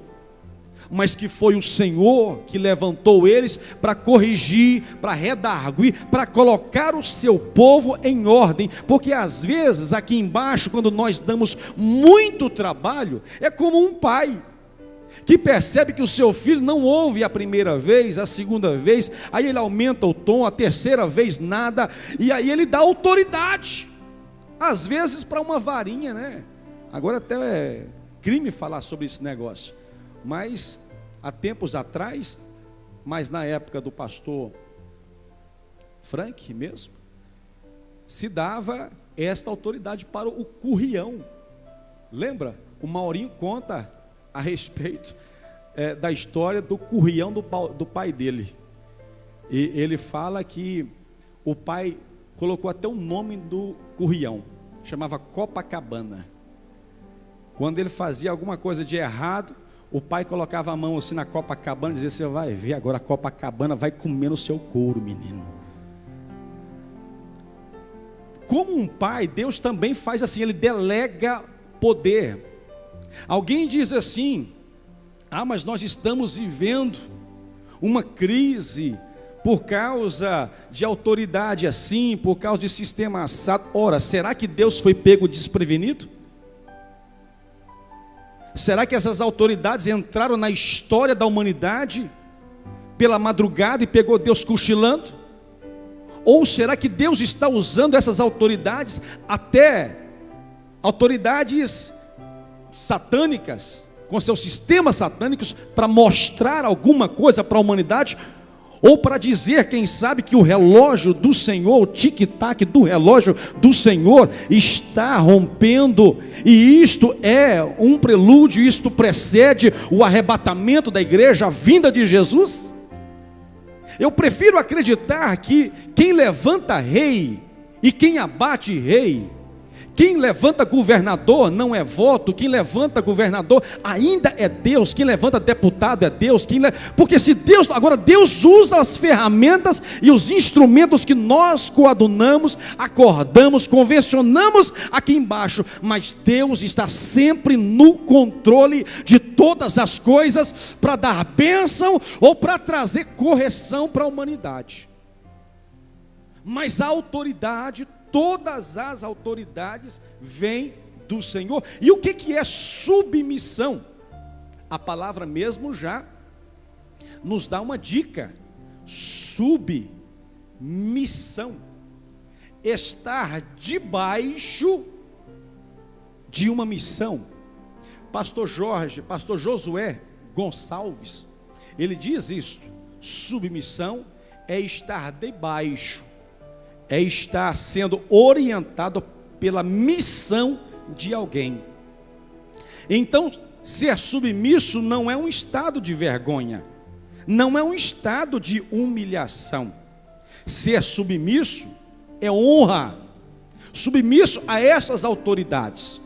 Mas que foi o Senhor que levantou eles para corrigir, para redarguir, para colocar o seu povo em ordem. Porque às vezes aqui embaixo, quando nós damos muito trabalho, é como um pai que percebe que o seu filho não ouve a primeira vez, a segunda vez, aí ele aumenta o tom, a terceira vez nada, e aí ele dá autoridade, às vezes para uma varinha, né? Agora até é crime falar sobre esse negócio, mas há tempos atrás, mas na época do pastor Frank mesmo, se dava esta autoridade para o currião. Lembra? O Maurinho conta a respeito da história do currião do pai dele. E ele fala que o pai colocou até o nome do currião, chamava Copacabana. Quando ele fazia alguma coisa de errado, o pai colocava a mão assim na Copacabana e dizia: você vai ver agora, a Copacabana vai comer no seu couro, menino. Como um pai, Deus também faz assim, Ele delega poder. Alguém diz assim: mas nós estamos vivendo uma crise por causa de autoridade assim, por causa de sistema assado. Ora, será que Deus foi pego desprevenido? Será que essas autoridades entraram na história da humanidade pela madrugada e pegou Deus cochilando? Ou será que Deus está usando essas autoridades, até autoridades satânicas, com seus sistemas satânicos, para mostrar alguma coisa para a humanidade? Ou para dizer, quem sabe, que o relógio do Senhor, o tic-tac do relógio do Senhor está rompendo, e isto é um prelúdio, isto precede o arrebatamento da igreja, a vinda de Jesus? Eu prefiro acreditar que quem levanta rei e quem abate rei, quem levanta governador não é voto, quem levanta governador ainda é Deus, quem levanta deputado é Deus, porque se Deus, agora Deus usa as ferramentas e os instrumentos que nós coadunamos, acordamos, convencionamos aqui embaixo, mas Deus está sempre no controle de todas as coisas, para dar bênção ou para trazer correção para a humanidade. Mas a autoridade, todas as autoridades vêm do Senhor. E o que é submissão? A palavra mesmo já nos dá uma dica. Submissão: estar debaixo de uma missão. Pastor Josué Gonçalves, ele diz isto: submissão é estar debaixo, é estar sendo orientado pela missão de alguém. Então, ser submisso não é um estado de vergonha, não é um estado de humilhação. Ser submisso é honra, submisso a essas autoridades.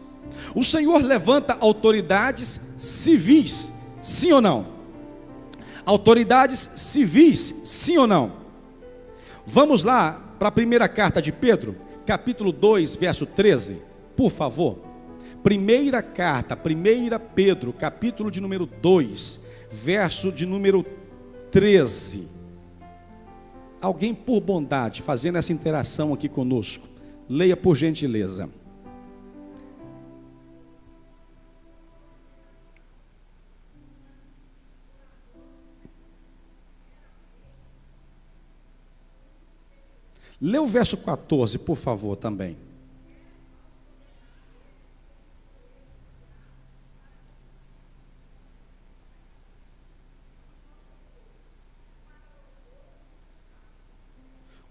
O Senhor levanta autoridades civis, sim ou não? Autoridades civis, sim ou não? Vamos lá para a primeira carta de Pedro, capítulo 2, verso 13, por favor. Primeira carta, 1 Pedro, capítulo de número 2, verso de número 13. Alguém, por bondade, fazendo essa interação aqui conosco, leia por gentileza. Lê o verso 14, por favor, também.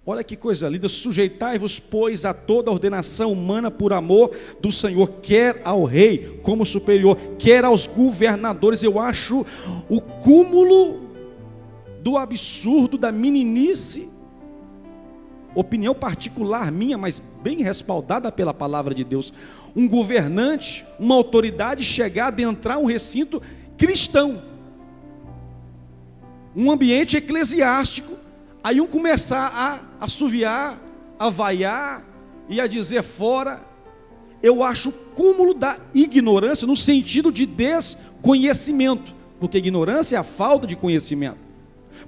Olha que coisa linda. Sujeitai-vos, pois, a toda a ordenação humana por amor do Senhor, quer ao rei como superior, quer aos governadores. Eu acho o cúmulo do absurdo, da meninice, opinião particular minha, mas bem respaldada pela palavra de Deus. Um governante, uma autoridade chegar a adentrar um recinto cristão, um ambiente eclesiástico, aí começar a assoviar, a vaiar e a dizer fora. Eu acho o cúmulo da ignorância, no sentido de desconhecimento, porque ignorância é a falta de conhecimento.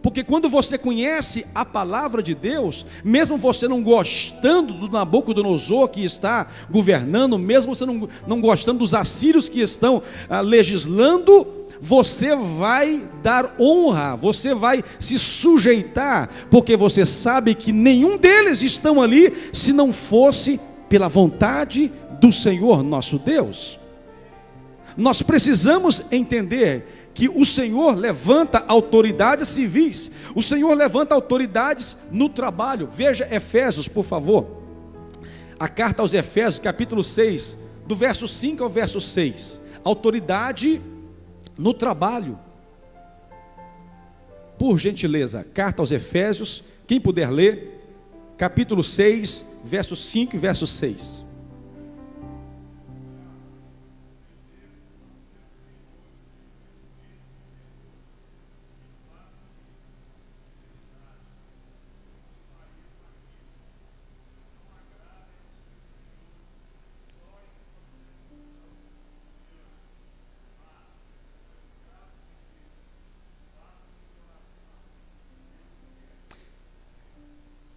Porque quando você conhece a palavra de Deus, mesmo você não gostando do Nabucodonosor que está governando, mesmo você não gostando dos assírios que estão legislando, você vai dar honra, você vai se sujeitar, porque você sabe que nenhum deles estão ali se não fosse pela vontade do Senhor nosso Deus. Nós precisamos entender que o Senhor levanta autoridades civis, o Senhor levanta autoridades no trabalho. Veja Efésios, por favor, a carta aos Efésios, capítulo 6, do verso 5 ao verso 6, autoridade no trabalho. Por gentileza, carta aos Efésios, quem puder ler, capítulo 6, verso 5 e verso 6.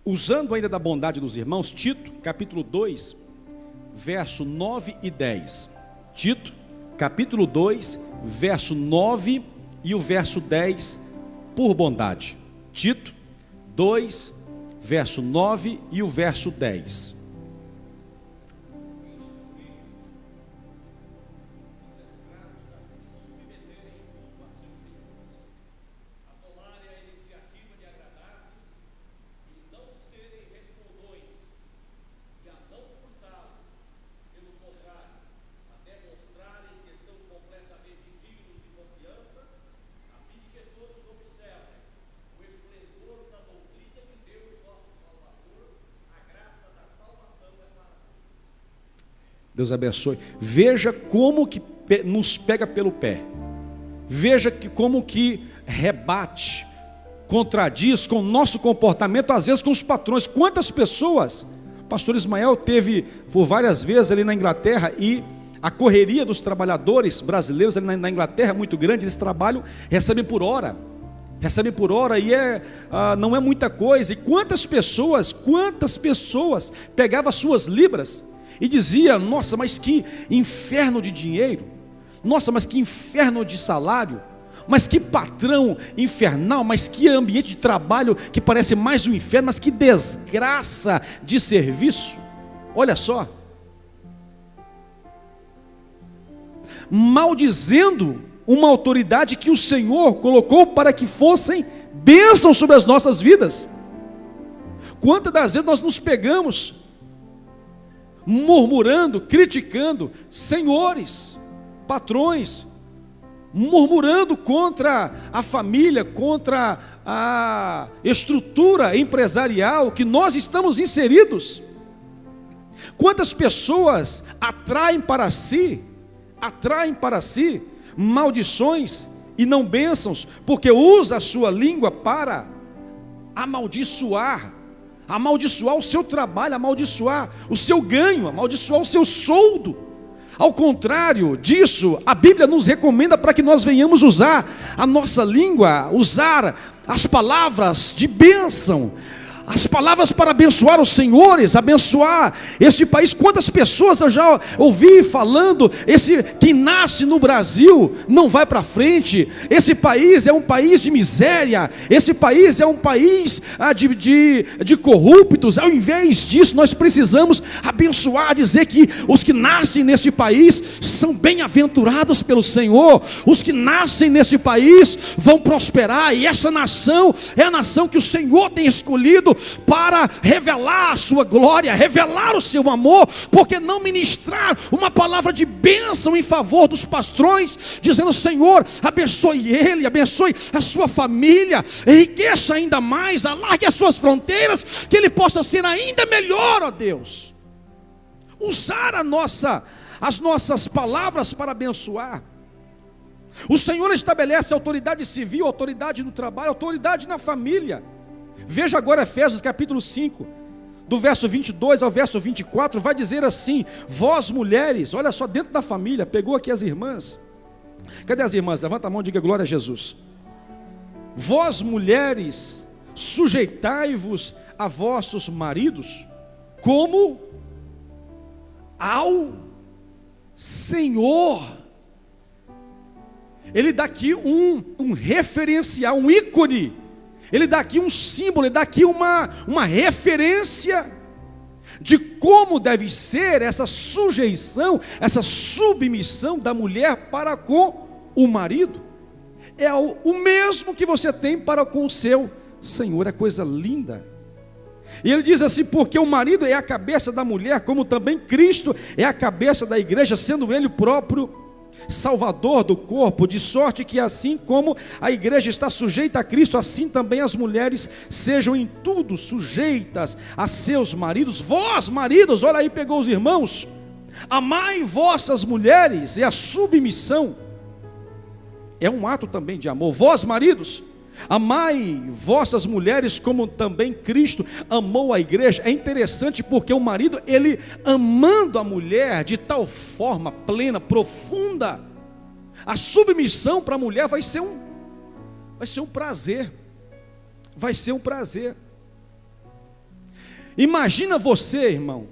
Usando ainda da bondade dos irmãos, Tito, capítulo 2, verso 9 e 10. Tito, capítulo 2, verso 9 e o verso 10, por bondade. Tito 2, verso 9 e o verso 10. Deus abençoe. Veja como que nos pega pelo pé. Veja como que rebate, contradiz com o nosso comportamento, às vezes com os patrões. Quantas pessoas, o pastor Ismael teve por várias vezes ali na Inglaterra, e a correria dos trabalhadores brasileiros ali na Inglaterra é muito grande. Eles trabalham, recebem por hora e não é muita coisa. E quantas pessoas pegavam as suas libras e dizia: nossa, mas que inferno de dinheiro, nossa, mas que inferno de salário, mas que patrão infernal, mas que ambiente de trabalho que parece mais um inferno, mas que desgraça de serviço. Olha só, maldizendo uma autoridade que o Senhor colocou para que fossem bênção sobre as nossas vidas. Quantas das vezes nós nos pegamos murmurando, criticando senhores, patrões, murmurando contra a família, contra a estrutura empresarial que nós estamos inseridos. Quantas pessoas atraem para si maldições e não bênçãos, porque usa a sua língua para amaldiçoar o seu trabalho, amaldiçoar o seu ganho, amaldiçoar o seu soldo. Ao contrário disso, a Bíblia nos recomenda para que nós venhamos usar a nossa língua, usar as palavras de bênção, as palavras para abençoar os senhores, abençoar esse país. Quantas pessoas eu já ouvi falando, quem nasce no Brasil não vai para frente, esse país é um país de miséria, esse país é um país de corruptos. Ao invés disso, nós precisamos abençoar, dizer que os que nascem nesse país são bem-aventurados pelo Senhor, os que nascem nesse país vão prosperar, e essa nação é a nação que o Senhor tem escolhido para revelar a sua glória, revelar o seu amor. Porque não ministrar uma palavra de bênção em favor dos patrões, dizendo: Senhor, abençoe ele, abençoe a sua família, enriqueça ainda mais, alargue as suas fronteiras, que ele possa ser ainda melhor, ó Deus. Usar as nossas palavras para abençoar. O Senhor estabelece autoridade civil, autoridade no trabalho, autoridade na família. Veja agora Efésios capítulo 5, do verso 22 ao verso 24, vai dizer assim: vós mulheres, olha só, dentro da família, pegou aqui as irmãs. Cadê as irmãs? Levanta a mão e diga glória a Jesus. Vós mulheres, sujeitai-vos a vossos maridos, como ao Senhor. Ele dá aqui um referencial, um ícone. Ele dá aqui um símbolo, ele dá aqui uma referência de como deve ser essa sujeição, essa submissão da mulher para com o marido. É o mesmo que você tem para com o seu Senhor. É coisa linda. E ele diz assim: porque o marido é a cabeça da mulher, como também Cristo é a cabeça da igreja, sendo ele o próprio Salvador do corpo, de sorte que assim como a igreja está sujeita a Cristo, assim também as mulheres sejam em tudo sujeitas a seus maridos. Vós maridos, olha aí, pegou os irmãos, amai vossas mulheres. E a submissão é um ato também de amor. Vós maridos, amai vossas mulheres como também Cristo amou a igreja. É interessante porque o marido, ele amando a mulher de tal forma plena, profunda, a submissão para a mulher vai ser um prazer. Vai ser um prazer. Imagina você, irmão,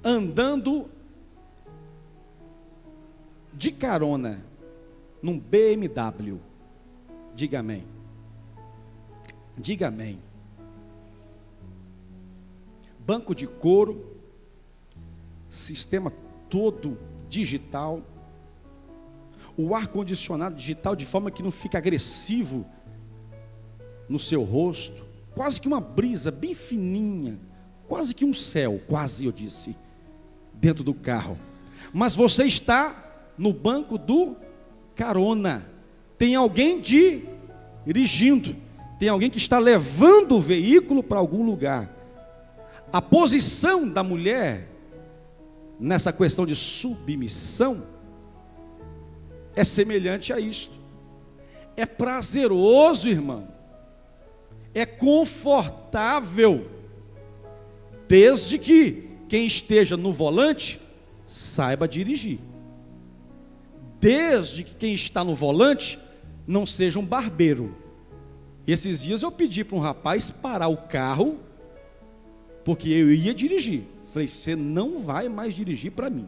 andando de carona num BMW. Diga amém. Diga amém. Banco de couro, sistema todo digital, o ar-condicionado digital, de forma que não fica agressivo no seu rosto, quase que uma brisa bem fininha, quase que um céu, quase eu disse, dentro do carro. Mas você está no banco do carona. Tem alguém dirigindo, tem alguém que está levando o veículo para algum lugar. A posição da mulher nessa questão de submissão é semelhante a isto. É prazeroso, irmão, é confortável, desde que quem esteja no volante saiba dirigir. Desde que quem está no volante não seja um barbeiro. E esses dias eu pedi para um rapaz parar o carro, porque eu ia dirigir. Falei: você não vai mais dirigir para mim,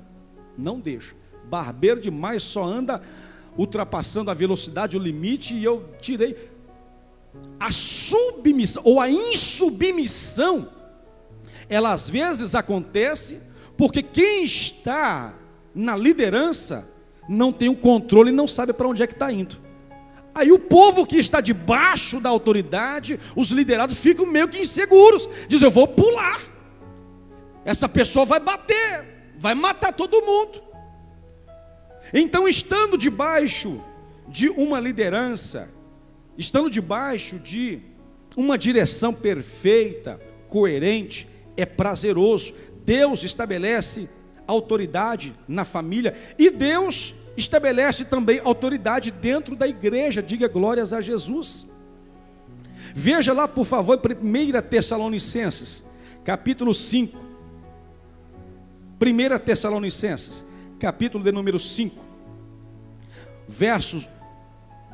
não deixa. Barbeiro demais, só anda ultrapassando a velocidade, o limite. E eu tirei. A submissão ou a insubmissão, ela às vezes acontece porque quem está na liderança não tem o controle e não sabe para onde é que está indo. Aí o povo que está debaixo da autoridade, os liderados, ficam meio que inseguros. Dizem, eu vou pular. Essa pessoa vai bater, vai matar todo mundo. Então, estando debaixo de uma liderança, estando debaixo de uma direção perfeita, coerente, é prazeroso. Deus estabelece autoridade na família e Deus estabelece também autoridade dentro da igreja. Diga glórias a Jesus. Veja lá, por favor, 1 Tessalonicenses, capítulo 5. 1 Tessalonicenses, capítulo de número 5, versos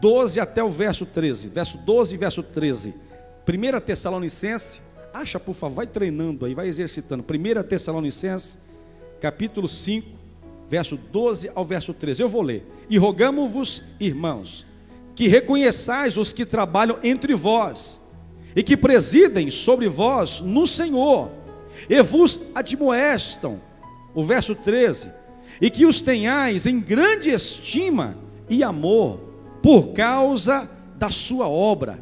12 até o verso 13. Verso 12 e verso 13. 1 Tessalonicenses, acha por favor, vai treinando aí, vai exercitando. 1 Tessalonicenses, capítulo 5, verso 12 ao verso 13. Eu vou ler. E rogamo-vos, irmãos, que reconheçais os que trabalham entre vós, e que presidem sobre vós no Senhor, e vos admoestam. O verso 13, e que os tenhais em grande estima e amor, por causa da sua obra.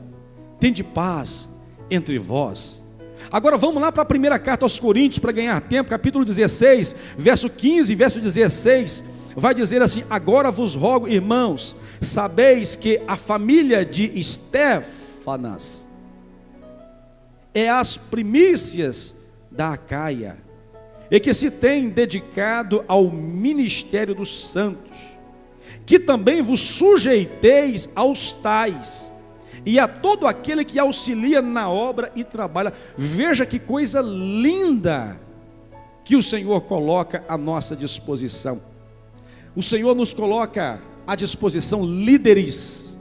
Tende paz entre vós. Agora vamos lá para a primeira carta aos Coríntios, para ganhar tempo, capítulo 16, verso 15 e verso 16, vai dizer assim: agora vos rogo, irmãos, sabeis que a família de Estéfanas é as primícias da Acaia, e que se tem dedicado ao ministério dos santos, que também vos sujeiteis aos tais, e a todo aquele que auxilia na obra e trabalha. Veja que coisa linda que o Senhor coloca à nossa disposição. O Senhor nos coloca à disposição líderes,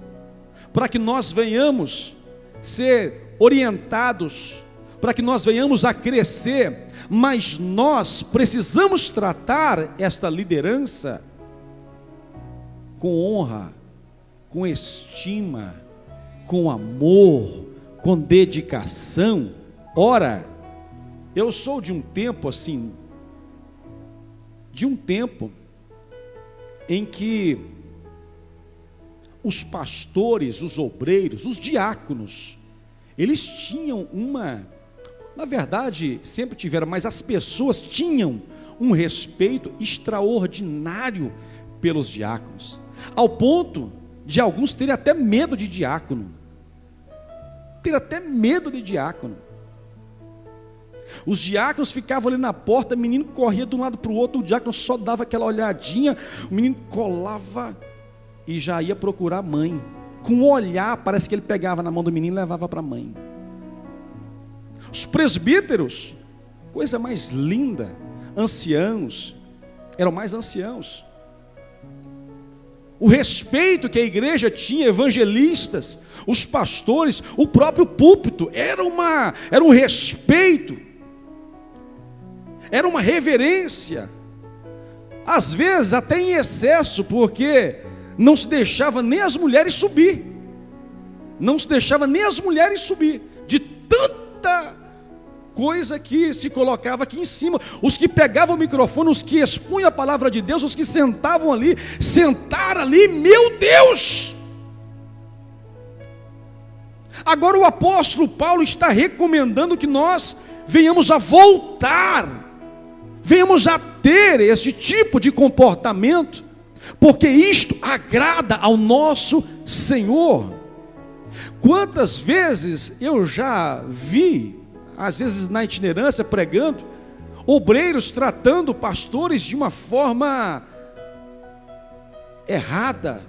para que nós venhamos ser orientados, para que nós venhamos a crescer, mas nós precisamos tratar esta liderança com honra, com estima, com amor, com dedicação. Ora, eu sou de um tempo assim, em que os pastores, os obreiros, os diáconos, eles tinham na verdade, sempre tiveram, mas as pessoas tinham um respeito extraordinário pelos diáconos, ao ponto de alguns terem até medo de diácono. Os diáconos ficavam ali na porta, o menino corria de um lado para o outro, o diácono só dava aquela olhadinha, o menino colava e já ia procurar a mãe. Com um olhar, parece que ele pegava na mão do menino e levava para a mãe. Os presbíteros, coisa mais linda, anciãos, eram mais anciãos. O respeito que a igreja tinha, evangelistas, os pastores, o próprio púlpito, era um respeito, era uma reverência, às vezes até em excesso, porque não se deixava nem as mulheres subir, de tanta coisa que se colocava aqui em cima. Os que pegavam o microfone, os que expunham a palavra de Deus, os que sentaram ali, meu Deus! Agora o apóstolo Paulo está recomendando que nós venhamos a voltar, venhamos a ter esse tipo de comportamento, porque isto agrada ao nosso Senhor. Quantas vezes eu já vi, às vezes na itinerância, pregando, obreiros tratando pastores de uma forma errada,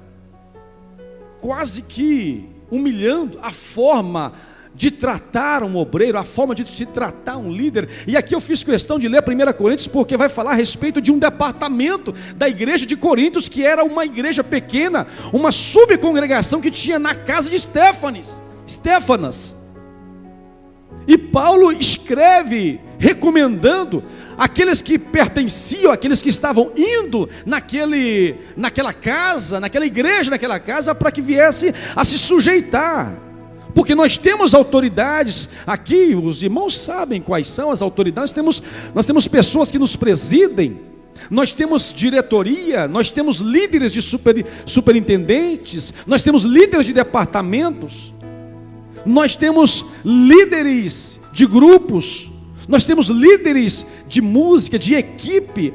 quase que humilhando a forma de tratar um obreiro, a forma de se tratar um líder. E aqui eu fiz questão de ler 1 Coríntios, porque vai falar a respeito de um departamento da igreja de Coríntios, que era uma igreja pequena, uma subcongregação que tinha na casa de Estéfanas. E Paulo escreve recomendando aqueles que pertenciam, aqueles que estavam indo naquela casa, naquela igreja, naquela casa, para que viesse a se sujeitar. Porque nós temos autoridades aqui, os irmãos sabem quais são as autoridades. Nós temos pessoas que nos presidem, nós temos diretoria, nós temos líderes de superintendentes, nós temos líderes de departamentos, nós temos líderes de grupos, nós temos líderes de música, de equipe,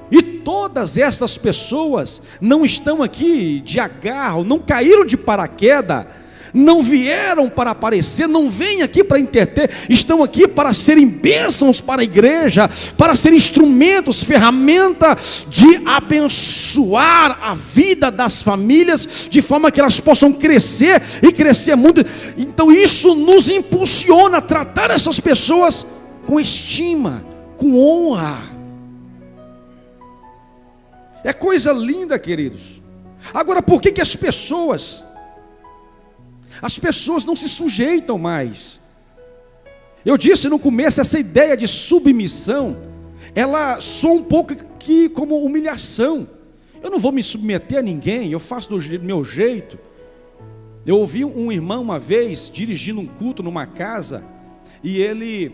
e todas essas pessoas não estão aqui de agarro, não caíram de paraquedas, não vieram para aparecer, não vêm aqui para entreter, estão aqui para serem bênçãos para a igreja, para serem instrumentos, ferramenta de abençoar a vida das famílias, de forma que elas possam crescer e crescer muito. Então isso nos impulsiona a tratar essas pessoas com estima, com honra. É coisa linda, queridos. Agora, por que as pessoas não se sujeitam mais? Eu disse no começo, essa ideia de submissão, ela soa um pouco aqui como humilhação. Eu não vou me submeter a ninguém, eu faço do meu jeito. Eu ouvi um irmão uma vez, dirigindo um culto numa casa, e ele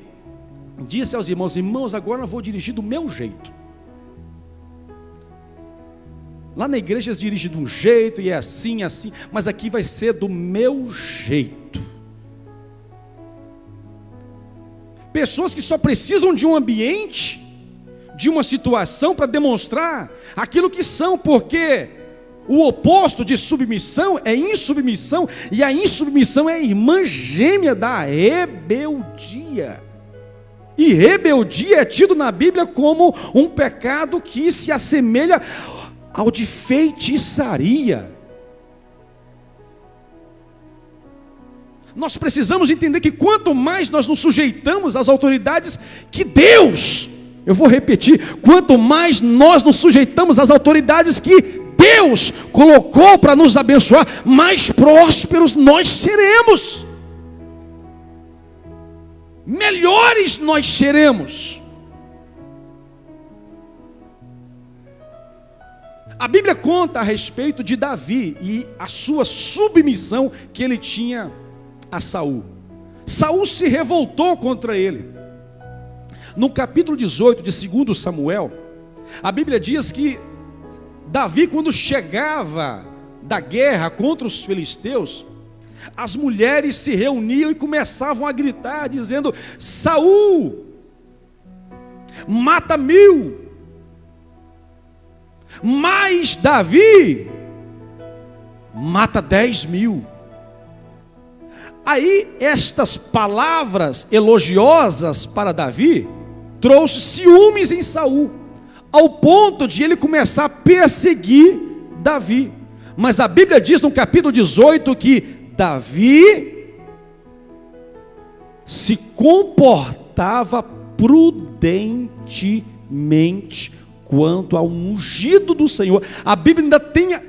disse aos irmãos: irmãos, agora eu vou dirigir do meu jeito. Lá na igreja eles dirigem de um jeito, e é assim, assim, mas aqui vai ser do meu jeito. Pessoas que só precisam de um ambiente, de uma situação para demonstrar aquilo que são, porque o oposto de submissão é insubmissão, e a insubmissão é a irmã gêmea da rebeldia. E rebeldia é tido na Bíblia como um pecado que se assemelha ao de feitiçaria. Nós precisamos entender que quanto mais nós nos sujeitamos às autoridades que Deus, eu vou repetir, quanto mais nós nos sujeitamos às autoridades que Deus colocou para nos abençoar, mais prósperos nós seremos, melhores nós seremos. A Bíblia conta a respeito de Davi e a sua submissão que ele tinha a Saul. Saul se revoltou contra ele. No capítulo 18 de 2 Samuel, a Bíblia diz que Davi, quando chegava da guerra contra os filisteus, as mulheres se reuniam e começavam a gritar, dizendo: Saul mata 1000, mas Davi mata 10.000. Aí estas palavras elogiosas para Davi trouxe ciúmes em Saul, ao ponto de ele começar a perseguir Davi. Mas a Bíblia diz no capítulo 18 que Davi se comportava prudentemente quanto ao ungido do Senhor. A Bíblia ainda tem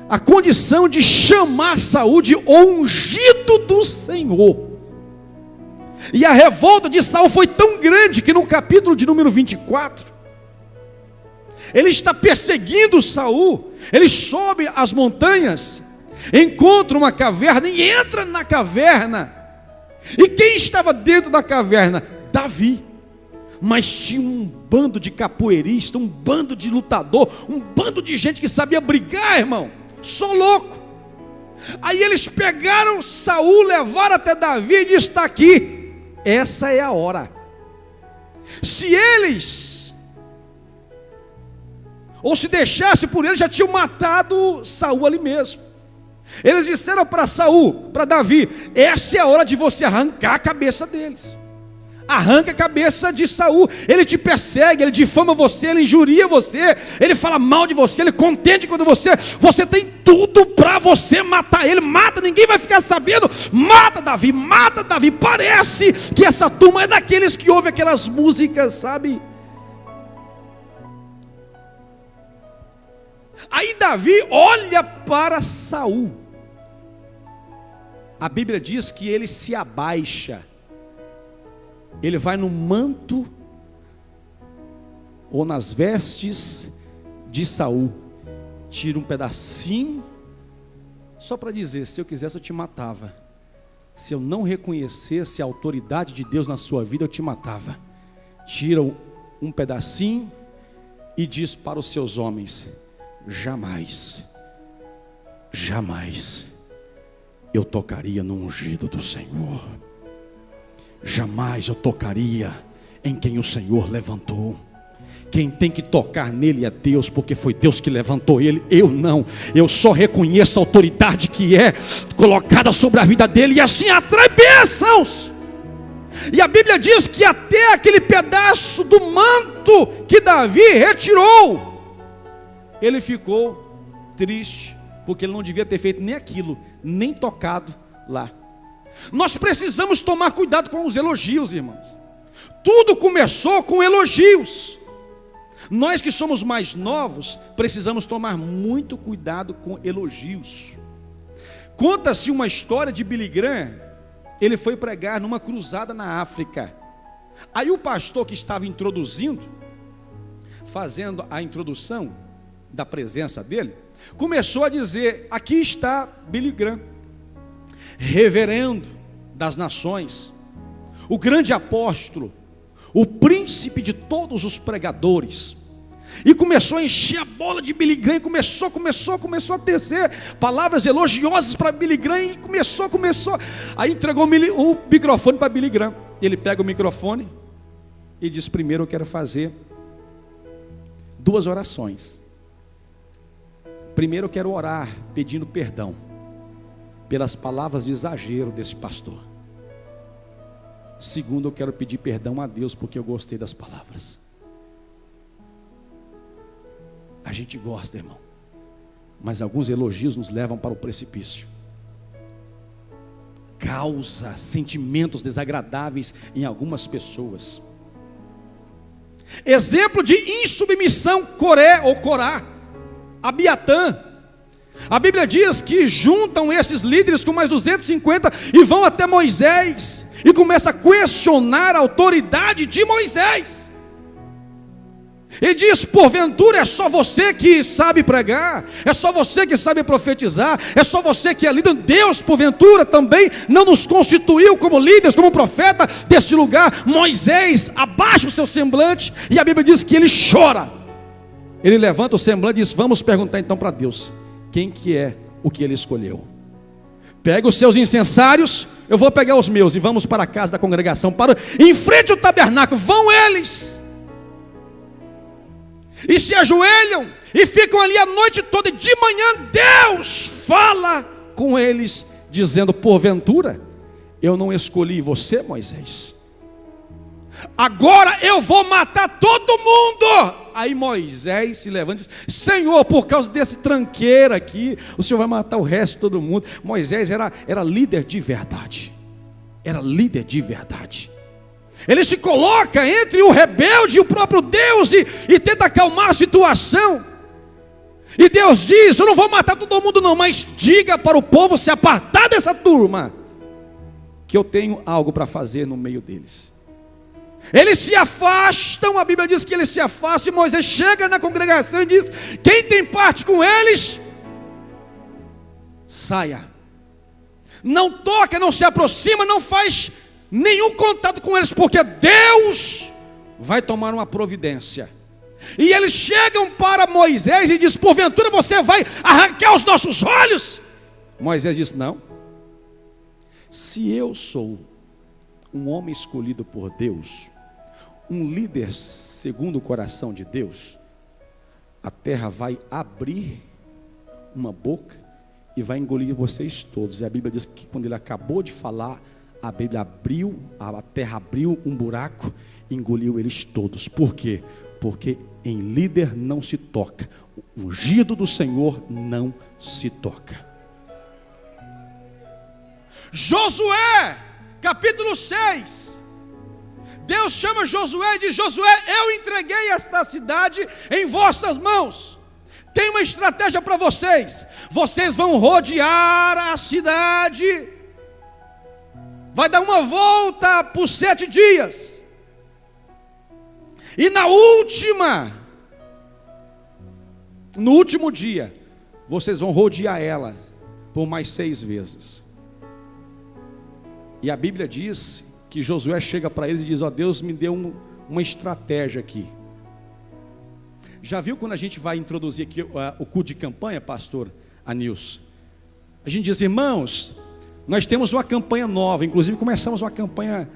a condição de chamar Saul de ungido do Senhor. E a revolta de Saul foi tão grande que no capítulo de número 24, ele está perseguindo Saul. Ele sobe as montanhas, encontra uma caverna e entra na caverna. E quem estava dentro da caverna? Davi. Mas tinha um bando de capoeirista, um bando de lutador, um bando de gente que sabia brigar, irmão. Sou louco. Aí eles pegaram Saul, levaram até Davi e disse: está aqui, essa é a hora. Se eles, ou se deixasse por eles, já tinham matado Saul ali mesmo. Eles disseram para Saul, para Davi: essa é a hora de você arrancar a cabeça deles. Arranca a cabeça de Saul. Ele te persegue, ele difama você, ele injuria você, ele fala mal de você, ele contende quando você tem tudo para você matar ele. Mata, ninguém vai ficar sabendo. Mata Davi, mata Davi. Parece que essa turma é daqueles que ouvem aquelas músicas, sabe? Aí Davi olha para Saul. A Bíblia diz que ele se abaixa. Ele vai no manto ou nas vestes de Saul, tira um pedacinho, só para dizer: se eu quisesse eu te matava. Se eu não reconhecesse a autoridade de Deus na sua vida, eu te matava. Tira um pedacinho e diz para os seus homens: jamais, jamais eu tocaria no ungido do Senhor. Jamais eu tocaria em quem o Senhor levantou. Quem tem que tocar nele é Deus, porque foi Deus que levantou ele, eu não. Eu só reconheço a autoridade que é colocada sobre a vida dele, e assim atrai bênçãos. E a Bíblia diz que até aquele pedaço do manto que Davi retirou, ele ficou triste, porque ele não devia ter feito nem aquilo, nem tocado lá. Nós precisamos tomar cuidado com os elogios, irmãos. Tudo começou com elogios. Nós que somos mais novos, precisamos tomar muito cuidado com elogios. Conta-se uma história de Billy Graham. Ele foi pregar numa cruzada na África. Aí o pastor que estava introduzindo, fazendo a introdução da presença dele, começou a dizer: aqui está Billy Graham, reverendo das nações, o grande apóstolo, o príncipe de todos os pregadores. E começou a encher a bola de Billy Graham, começou a tecer palavras elogiosas para Billy Graham, e começou. Aí entregou o microfone para Billy Graham. Ele pega o microfone e diz: primeiro eu quero fazer 2 orações. Primeiro eu quero orar pedindo perdão pelas palavras de exagero desse pastor. Segundo, eu quero pedir perdão a Deus porque eu gostei das palavras. A gente gosta, irmão, mas alguns elogios nos levam para o precipício. Causa sentimentos desagradáveis em algumas pessoas. Exemplo de insubmissão: Coré ou Corá, Abiatã. A Bíblia diz que juntam esses líderes com mais 250 e vão até Moisés e começa a questionar a autoridade de Moisés. E diz: porventura é só você que sabe pregar? É só você que sabe profetizar? É só você que é líder? Deus, porventura, também não nos constituiu como líderes, como profeta deste lugar? Moisés abaixa o seu semblante, e a Bíblia diz que ele chora. Ele levanta o semblante e diz: vamos perguntar então para Deus quem que é o que ele escolheu. Pega os seus incensários, eu vou pegar os meus, e vamos para a casa da congregação, em frente ao tabernáculo. Vão eles e se ajoelham e ficam ali a noite toda, e de manhã Deus fala com eles, dizendo: porventura eu não escolhi você, Moisés? Agora eu vou matar todo mundo. Aí Moisés se levanta e diz: Senhor, por causa desse tranqueiro aqui, o Senhor vai matar o resto de todo mundo. Moisés era líder de verdade. Era líder de verdade. Ele se coloca entre o rebelde e o próprio Deus e tenta acalmar a situação. E Deus diz: eu não vou matar todo mundo não, mas diga para o povo se apartar dessa turma, que eu tenho algo para fazer no meio deles. Eles se afastam, a Bíblia diz que eles se afastam, e Moisés chega na congregação e diz: quem tem parte com eles, saia. Não toca, não se aproxima, não faz nenhum contato com eles, porque Deus vai tomar uma providência. E eles chegam para Moisés e diz: porventura você vai arrancar os nossos olhos? Moisés diz: não. Se eu sou um homem escolhido por Deus, um líder segundo o coração de Deus, a terra vai abrir uma boca e vai engolir vocês todos. E a Bíblia diz que quando ele acabou de falar, a Bíblia abriu, a terra abriu um buraco e engoliu eles todos. Por quê? Porque em líder não se toca, o ungido do Senhor não se toca. Josué, capítulo 6. Deus chama Josué e diz: Josué, eu entreguei esta cidade em vossas mãos. Tem uma estratégia para vocês. Vocês vão rodear a cidade. Vai dar uma volta por 7 dias. E no último dia, vocês vão rodear ela por mais 6 vezes. E a Bíblia diz que Josué chega para eles e diz: ó, Deus me deu uma estratégia aqui. Já viu quando a gente vai introduzir aqui o culto de campanha, pastor Anilson? A gente diz, irmãos, nós temos uma campanha nova, inclusive começamos uma campanha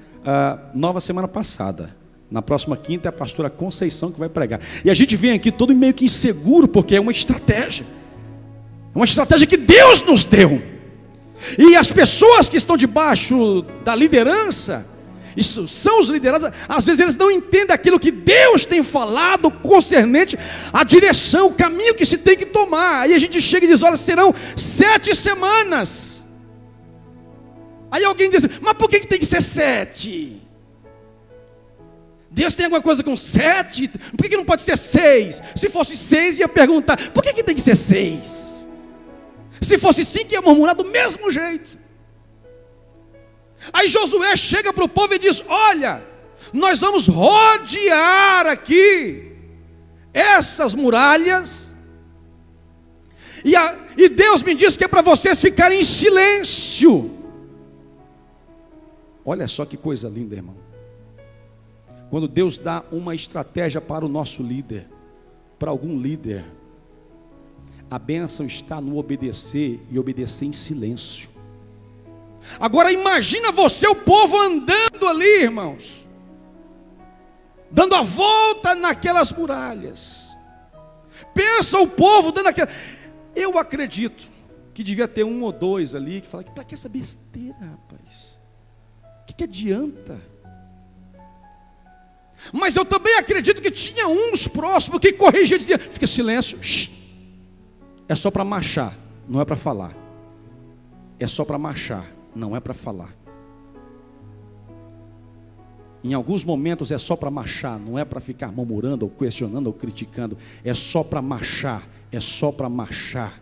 nova semana passada. Na próxima quinta é a pastora Conceição que vai pregar. E a gente vem aqui todo meio que inseguro, porque é uma estratégia. É uma estratégia que Deus nos deu. E as pessoas que estão debaixo da liderança, isso são os liderados, às vezes eles não entendem aquilo que Deus tem falado concernente à direção, o caminho que se tem que tomar. Aí a gente chega e diz, olha, serão 7 semanas. Aí alguém diz, mas por que tem que ser 7? Deus tem alguma coisa com 7? Por que não pode ser 6? Se fosse 6 ia perguntar, por que tem que ser 6? Se fosse 5 ia murmurar do mesmo jeito. Aí Josué chega para o povo e diz, olha, nós vamos rodear aqui essas muralhas, e Deus me diz que é para vocês ficarem em silêncio. Olha só que coisa linda, irmão. Quando Deus dá uma estratégia para o nosso líder, para algum líder, a bênção está no obedecer, e obedecer em silêncio. Agora imagina você, o povo andando ali, irmãos, dando a volta naquelas muralhas. Pensa o povo dando aquela... Eu acredito que devia ter 1 ou 2 ali que fala, para que essa besteira, rapaz? O que adianta? Mas eu também acredito que tinha uns próximos que corrigiam e diziam, fica silêncio, shh. É só para marchar, não é para falar. É só para marchar, não é para falar. Em alguns momentos é só para marchar, não é para ficar murmurando, ou questionando, ou criticando. É só para marchar, é só para marchar.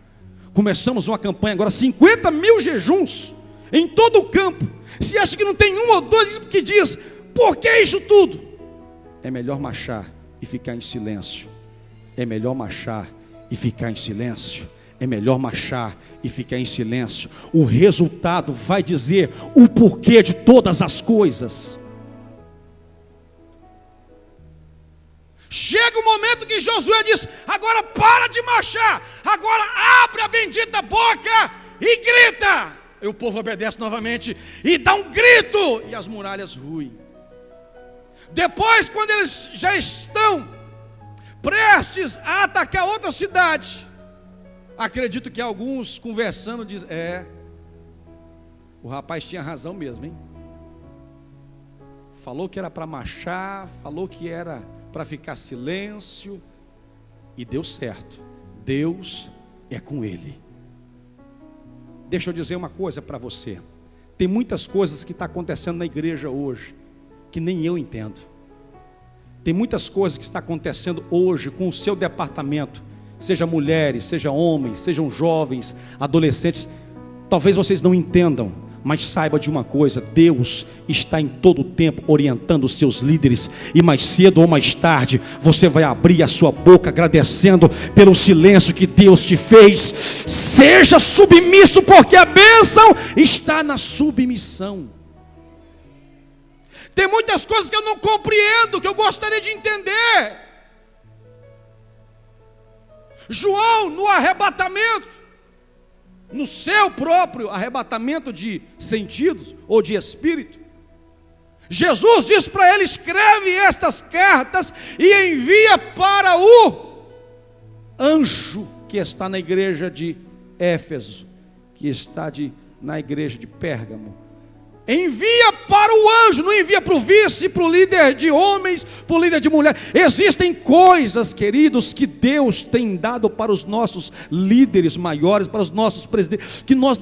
Começamos uma campanha agora, 50 mil jejuns, em todo o campo. Se acha que não tem 1 ou 2 que diz, por que isso tudo? É melhor marchar e ficar em silêncio. É melhor marchar e ficar em silêncio. É melhor marchar e ficar em silêncio. O resultado vai dizer o porquê de todas as coisas. Chega o momento que Josué diz, agora para de marchar, agora abre a bendita boca e grita. E o povo obedece novamente e dá um grito, e as muralhas ruem. Depois, quando eles já estão prestes a atacar outra cidade, acredito que alguns conversando dizem, o rapaz tinha razão mesmo, hein? Falou que era para marchar, falou que era para ficar silêncio, e deu certo. Deus é com ele. Deixa eu dizer uma coisa para você. Tem muitas coisas que estão acontecendo na igreja hoje que nem eu entendo. Tem muitas coisas que estão acontecendo hoje com o seu departamento, seja mulheres, seja homens, sejam jovens, adolescentes. Talvez vocês não entendam, mas saiba de uma coisa: Deus está em todo o tempo orientando os seus líderes, e mais cedo ou mais tarde você vai abrir a sua boca agradecendo pelo silêncio que Deus te fez. Seja submisso, porque a bênção está na submissão. Tem muitas coisas que eu não compreendo, que eu gostaria de entender. João, no arrebatamento, no seu próprio arrebatamento de sentidos ou de espírito, Jesus diz para ele: escreve estas cartas e envia para o anjo que está na igreja de Éfeso, que está na igreja de Pérgamo. Envia para o anjo, não envia para o vice, para o líder de homens, para o líder de mulheres. Existem coisas, queridos, que Deus tem dado para os nossos líderes maiores, para os nossos presidentes, que nós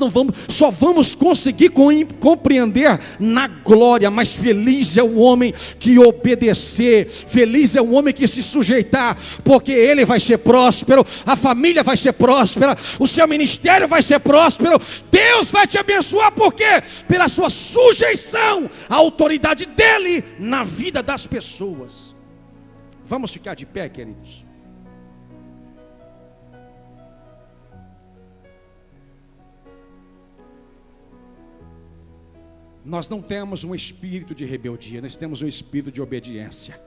só vamos conseguir compreender na glória. Mas feliz é o homem que obedecer, feliz é o homem que se sujeitar, porque ele vai ser próspero, a família vai ser próspera, o seu ministério vai ser próspero. Deus vai te abençoar, por quê? Pela sua sujeição à autoridade dele na vida das pessoas. Vamos ficar de pé, queridos. Nós não temos um espírito de rebeldia, nós temos um espírito de obediência.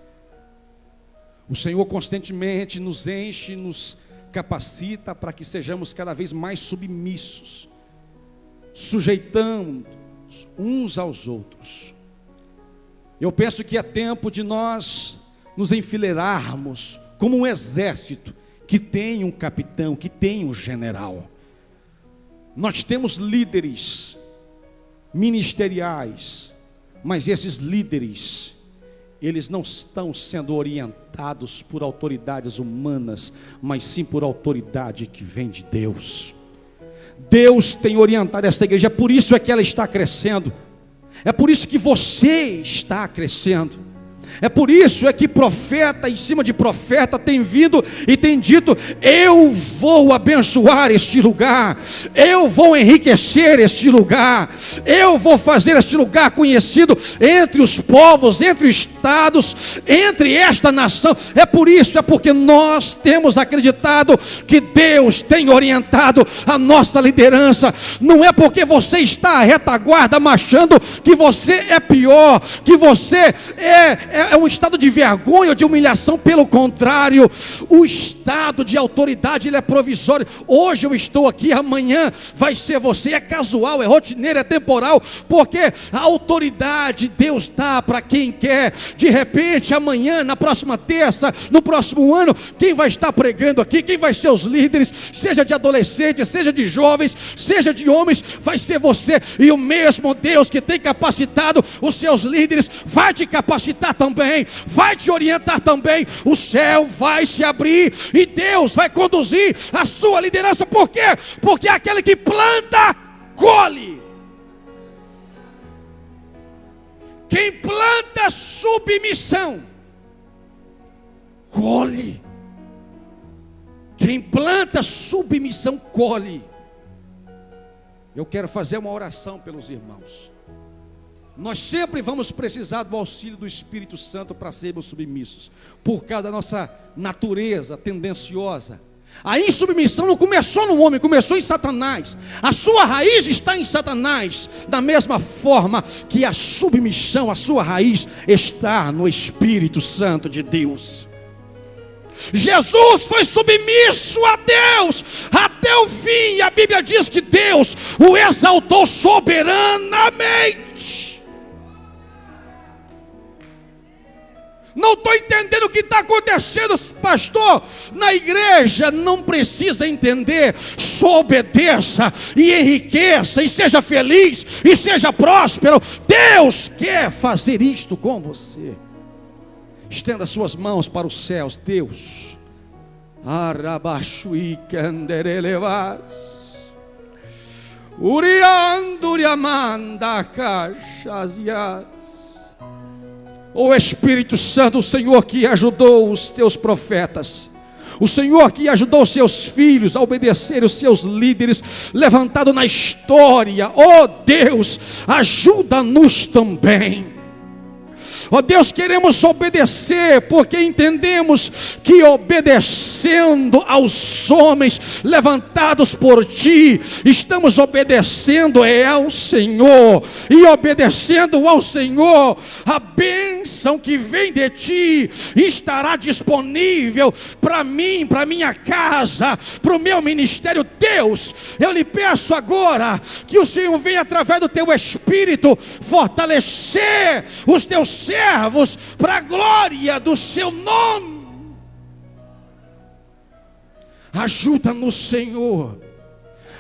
O Senhor constantemente nos enche, nos capacita para que sejamos cada vez mais submissos, sujeitando uns aos outros. Eu penso que é tempo de nós nos enfileirarmos como um exército que tem um capitão, que tem um general. Nós temos líderes ministeriais, mas esses líderes, eles não estão sendo orientados por autoridades humanas, mas sim por autoridade que vem de Deus. Deus tem orientado essa igreja, é por isso é que ela está crescendo, é por isso que você está crescendo. É por isso é que profeta em cima de profeta tem vindo e tem dito: eu vou abençoar este lugar, eu vou enriquecer este lugar, eu vou fazer este lugar conhecido entre os povos, entre os estados, entre esta nação. É por isso, é porque nós temos acreditado que Deus tem orientado a nossa liderança. Não é porque você está à retaguarda marchando que você é pior, que você é um estado de vergonha ou de humilhação. Pelo contrário, o estado de autoridade ele é provisório. Hoje eu estou aqui, amanhã vai ser você. É casual, é rotineiro, é temporal, porque a autoridade Deus dá para quem quer. De repente amanhã, na próxima terça, no próximo ano, quem vai estar pregando aqui, quem vai ser os líderes, seja de adolescentes, seja de jovens, seja de homens, vai ser você. E o mesmo Deus que tem capacitado os seus líderes vai te capacitar também, vai te orientar também. O céu vai se abrir e Deus vai conduzir a sua liderança. Por quê? Porque aquele que planta, colhe. Quem planta submissão, colhe. Quem planta submissão, colhe. Eu quero fazer uma oração pelos irmãos. Nós sempre vamos precisar do auxílio do Espírito Santo para sermos submissos, por causa da nossa natureza tendenciosa. A insubmissão não começou no homem, começou em Satanás. A sua raiz está em Satanás, da mesma forma que a submissão, a sua raiz está no Espírito Santo de Deus. Jesus foi submisso a Deus até o fim, e a Bíblia diz que Deus o exaltou soberanamente. Não estou entendendo o que está acontecendo, pastor. Na igreja não precisa entender. Só obedeça e enriqueça, e seja feliz, e seja próspero. Deus quer fazer isto com você. Estenda suas mãos para os céus. Deus, Arabashui canderelevas, Urianduriamanda caixazias. O Espírito Santo, o Senhor que ajudou os teus profetas, o Senhor que ajudou os seus filhos a obedecer os seus líderes levantado na história. Oh Deus, ajuda-nos também. Ó Deus, queremos obedecer, porque entendemos que obedecendo aos homens levantados por Ti, estamos obedecendo ao Senhor, e obedecendo ao Senhor, a bênção que vem de Ti estará disponível para mim, para minha casa, para o meu ministério. Deus, eu lhe peço agora que o Senhor venha através do Teu Espírito fortalecer os Teus servos para a glória do Seu nome. Ajuda-nos, Senhor.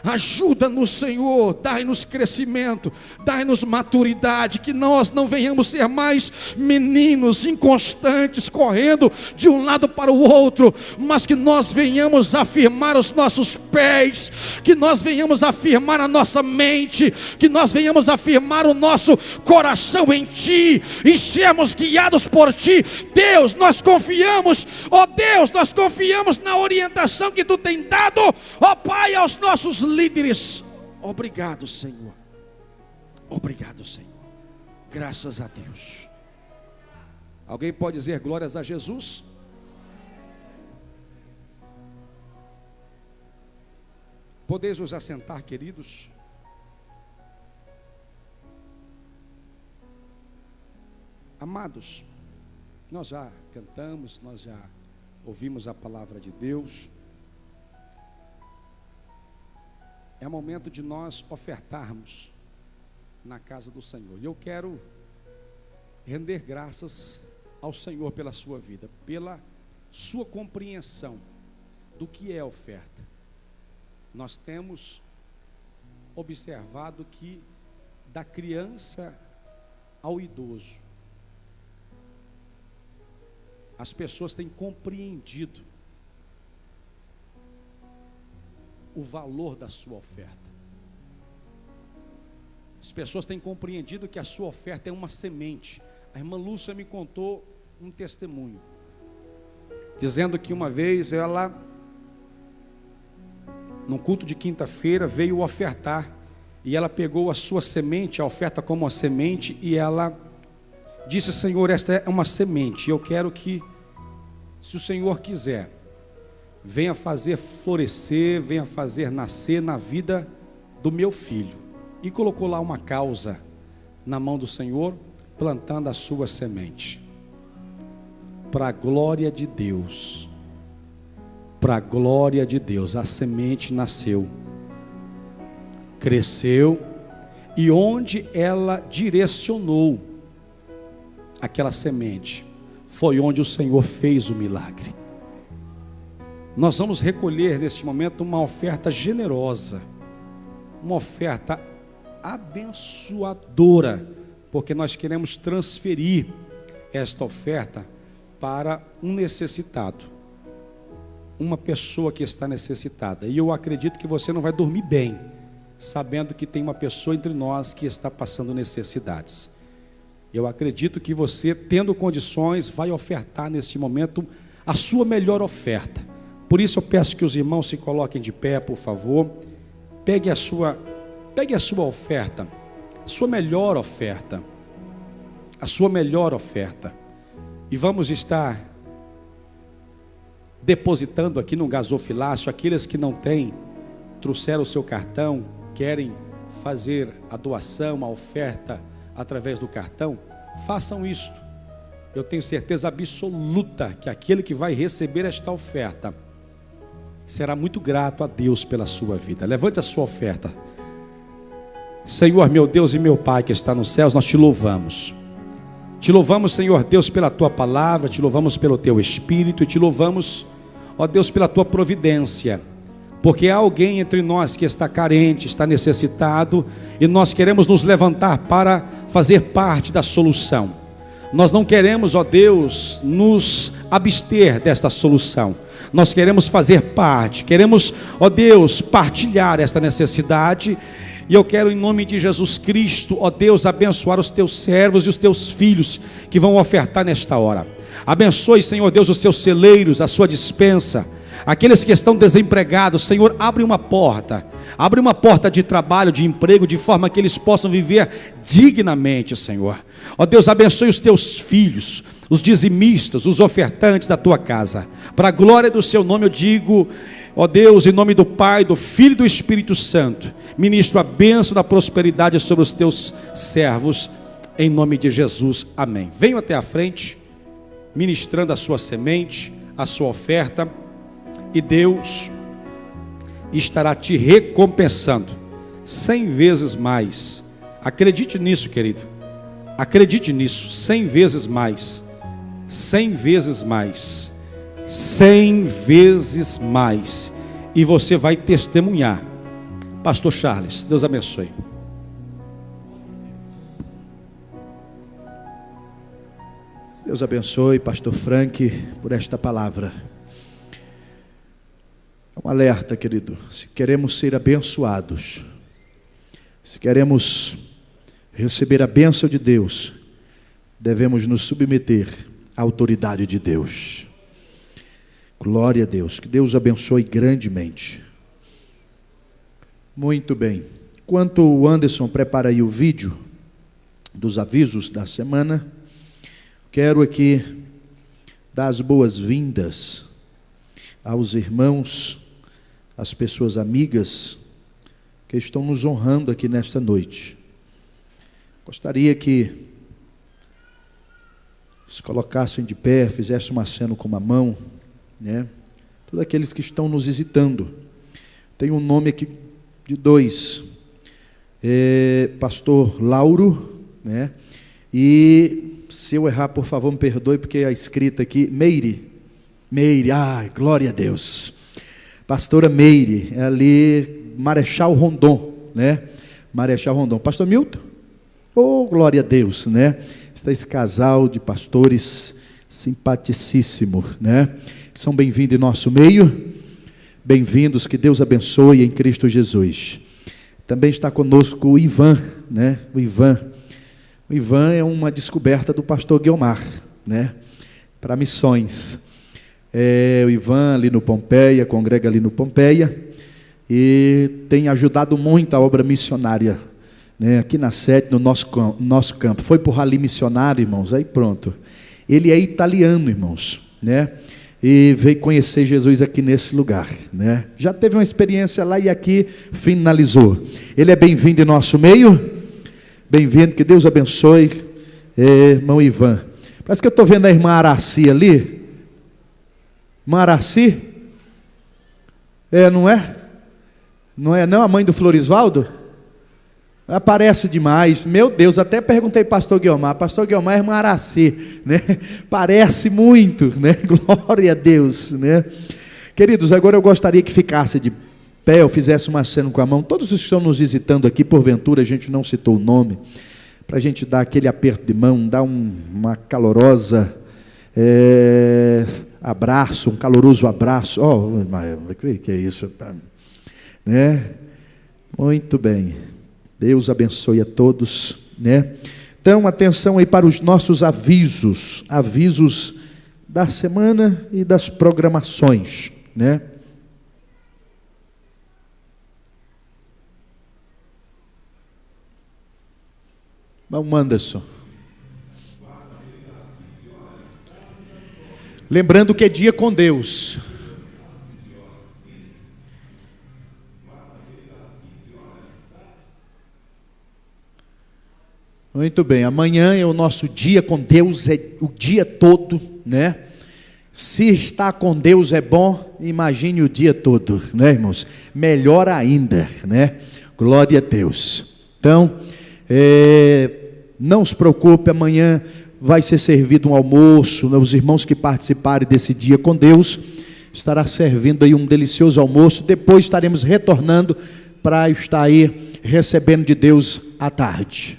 Ajuda-nos, Senhor, dai-nos crescimento, dai-nos maturidade, que nós não venhamos ser mais meninos inconstantes, correndo de um lado para o outro, mas que nós venhamos afirmar os nossos pés, que nós venhamos afirmar a nossa mente, que nós venhamos afirmar o nosso coração em Ti, e sermos guiados por Ti. Deus, nós confiamos, ó Deus, nós confiamos na orientação que Tu tem dado, ó Pai, aos nossos líderes. Obrigado, Senhor. Obrigado, Senhor. Graças a Deus. Alguém pode dizer glórias a Jesus? Podeis nos assentar, queridos. Amados, Nós já cantamos, nós já ouvimos a palavra de Deus. É momento de nós ofertarmos na casa do Senhor. E eu quero render graças ao Senhor pela sua vida, pela sua compreensão do que é oferta. Nós temos observado que da criança ao idoso, as pessoas têm compreendido o valor da sua oferta. As pessoas têm compreendido que a sua oferta é uma semente. A irmã Lúcia me contou um testemunho, dizendo que uma vez ela, num culto de quinta-feira, veio ofertar, e ela pegou a sua semente, a oferta como uma semente, e ela disse: Senhor, esta é uma semente, eu quero que, se o Senhor quiser, venha fazer florescer, venha fazer nascer na vida do meu filho. E colocou lá uma causa na mão do Senhor, plantando a sua semente. Para a glória de Deus, para a glória de Deus, a semente nasceu, cresceu, e onde ela direcionou aquela semente, foi onde o Senhor fez o milagre. Nós vamos recolher neste momento uma oferta generosa, uma oferta abençoadora, porque nós queremos transferir esta oferta para um necessitado, uma pessoa que está necessitada. E eu acredito que você não vai dormir bem, sabendo que tem uma pessoa entre nós que está passando necessidades. Eu acredito que você, tendo condições, vai ofertar neste momento a sua melhor oferta. Por isso eu peço que os irmãos se coloquem de pé, por favor. Pegue a sua oferta, a sua melhor oferta, a sua melhor oferta. E vamos estar depositando aqui no gasofilácio. Aqueles que não têm, trouxeram o seu cartão, querem fazer a doação, a oferta através do cartão, façam isto. Eu tenho certeza absoluta que aquele que vai receber esta oferta será muito grato a Deus pela sua vida. Levante a sua oferta. Senhor, meu Deus e meu Pai que está nos céus, nós te louvamos. Te louvamos, Senhor Deus, pela tua palavra, te louvamos pelo teu Espírito, e te louvamos, ó Deus, pela tua providência, porque há alguém entre nós que está carente, está necessitado, e nós queremos nos levantar para fazer parte da solução. Nós não queremos, ó Deus, nos abster desta solução. Nós queremos fazer parte, queremos, ó Deus, partilhar esta necessidade. E eu quero, em nome de Jesus Cristo, ó Deus, abençoar os teus servos e os teus filhos que vão ofertar nesta hora. Abençoe, Senhor Deus, os seus celeiros, a sua despensa. Aqueles que estão desempregados, Senhor, abre uma porta de trabalho, de emprego, de forma que eles possam viver dignamente, Senhor. Ó Deus, abençoe os teus filhos, os dizimistas, os ofertantes da tua casa. Para a glória do seu nome eu digo, ó Deus, em nome do Pai, do Filho e do Espírito Santo, ministro a bênção da prosperidade sobre os teus servos, em nome de Jesus, amém. Venham até a frente, ministrando a sua semente, a sua oferta, e Deus estará te recompensando 100 vezes mais. Acredite nisso, querido. Acredite nisso, 100 vezes mais. 100 vezes mais. 100 vezes mais. E você vai testemunhar. Pastor Charles, Deus abençoe. Deus abençoe, Pastor Frank, por esta palavra. É um alerta, querido. Se queremos ser abençoados, se queremos receber a bênção de Deus, devemos nos submeter à autoridade de Deus. Glória a Deus. Que Deus abençoe grandemente. Muito bem. Enquanto o Anderson prepara aí o vídeo dos avisos da semana, quero aqui dar as boas-vindas aos irmãos, às pessoas amigas que estão nos honrando aqui nesta noite. Gostaria que se colocassem de pé, fizessem um aceno com uma mão, né? Todos aqueles que estão nos visitando. Tem um nome aqui de dois, pastor Lauro, né? E se eu errar, por favor, me perdoe, porque a escrita aqui, Meire, ai, glória a Deus, pastora Meire, ali, Marechal Rondon, né? Marechal Rondon, pastor Milton, oh, glória a Deus, né? Está esse casal de pastores simpaticíssimo, né? São bem-vindos em nosso meio, bem-vindos, que Deus abençoe em Cristo Jesus. Também está conosco o Ivan, né? O Ivan é uma descoberta do pastor Guiomar, né? Para missões. O Ivan ali no Pompeia, congrega ali no Pompeia, e tem ajudado muito a obra missionária, né? Aqui na sede, no nosso campo. Foi para o rally missionário, irmãos, aí pronto. Ele é italiano, irmãos, né? E veio conhecer Jesus aqui nesse lugar, né? Já teve uma experiência lá e aqui finalizou. Ele é bem-vindo em nosso meio. Bem-vindo, que Deus abençoe, irmão Ivan. Parece que eu estou vendo a irmã Araci ali. Irmã Araci? Não é? Não é não a mãe do Florisvaldo? Aparece demais. Meu Deus, até perguntei para pastor Guiomar é irmã Araci, né? Parece muito, né? Glória a Deus, né? Queridos, agora eu gostaria que ficasse de pé, eu fizesse uma aceno com a mão. Todos os que estão nos visitando aqui, porventura a gente não citou o nome, para a gente dar aquele aperto de mão, dar uma calorosa abraço, um caloroso abraço. Que é isso, né? Muito bem. Deus abençoe a todos, né? Então, atenção aí para os nossos avisos da semana e das programações, né? Irmão Anderson. Lembrando que é dia com Deus. Muito bem, amanhã é o nosso dia com Deus, é o dia todo, né? Se estar com Deus é bom, imagine o dia todo, né, irmãos? Melhor ainda, né? Glória a Deus. Então, não se preocupe, amanhã vai ser servido um almoço, né? Os irmãos que participarem desse dia com Deus, estará servindo aí um delicioso almoço. Depois estaremos retornando para estar aí recebendo de Deus à tarde.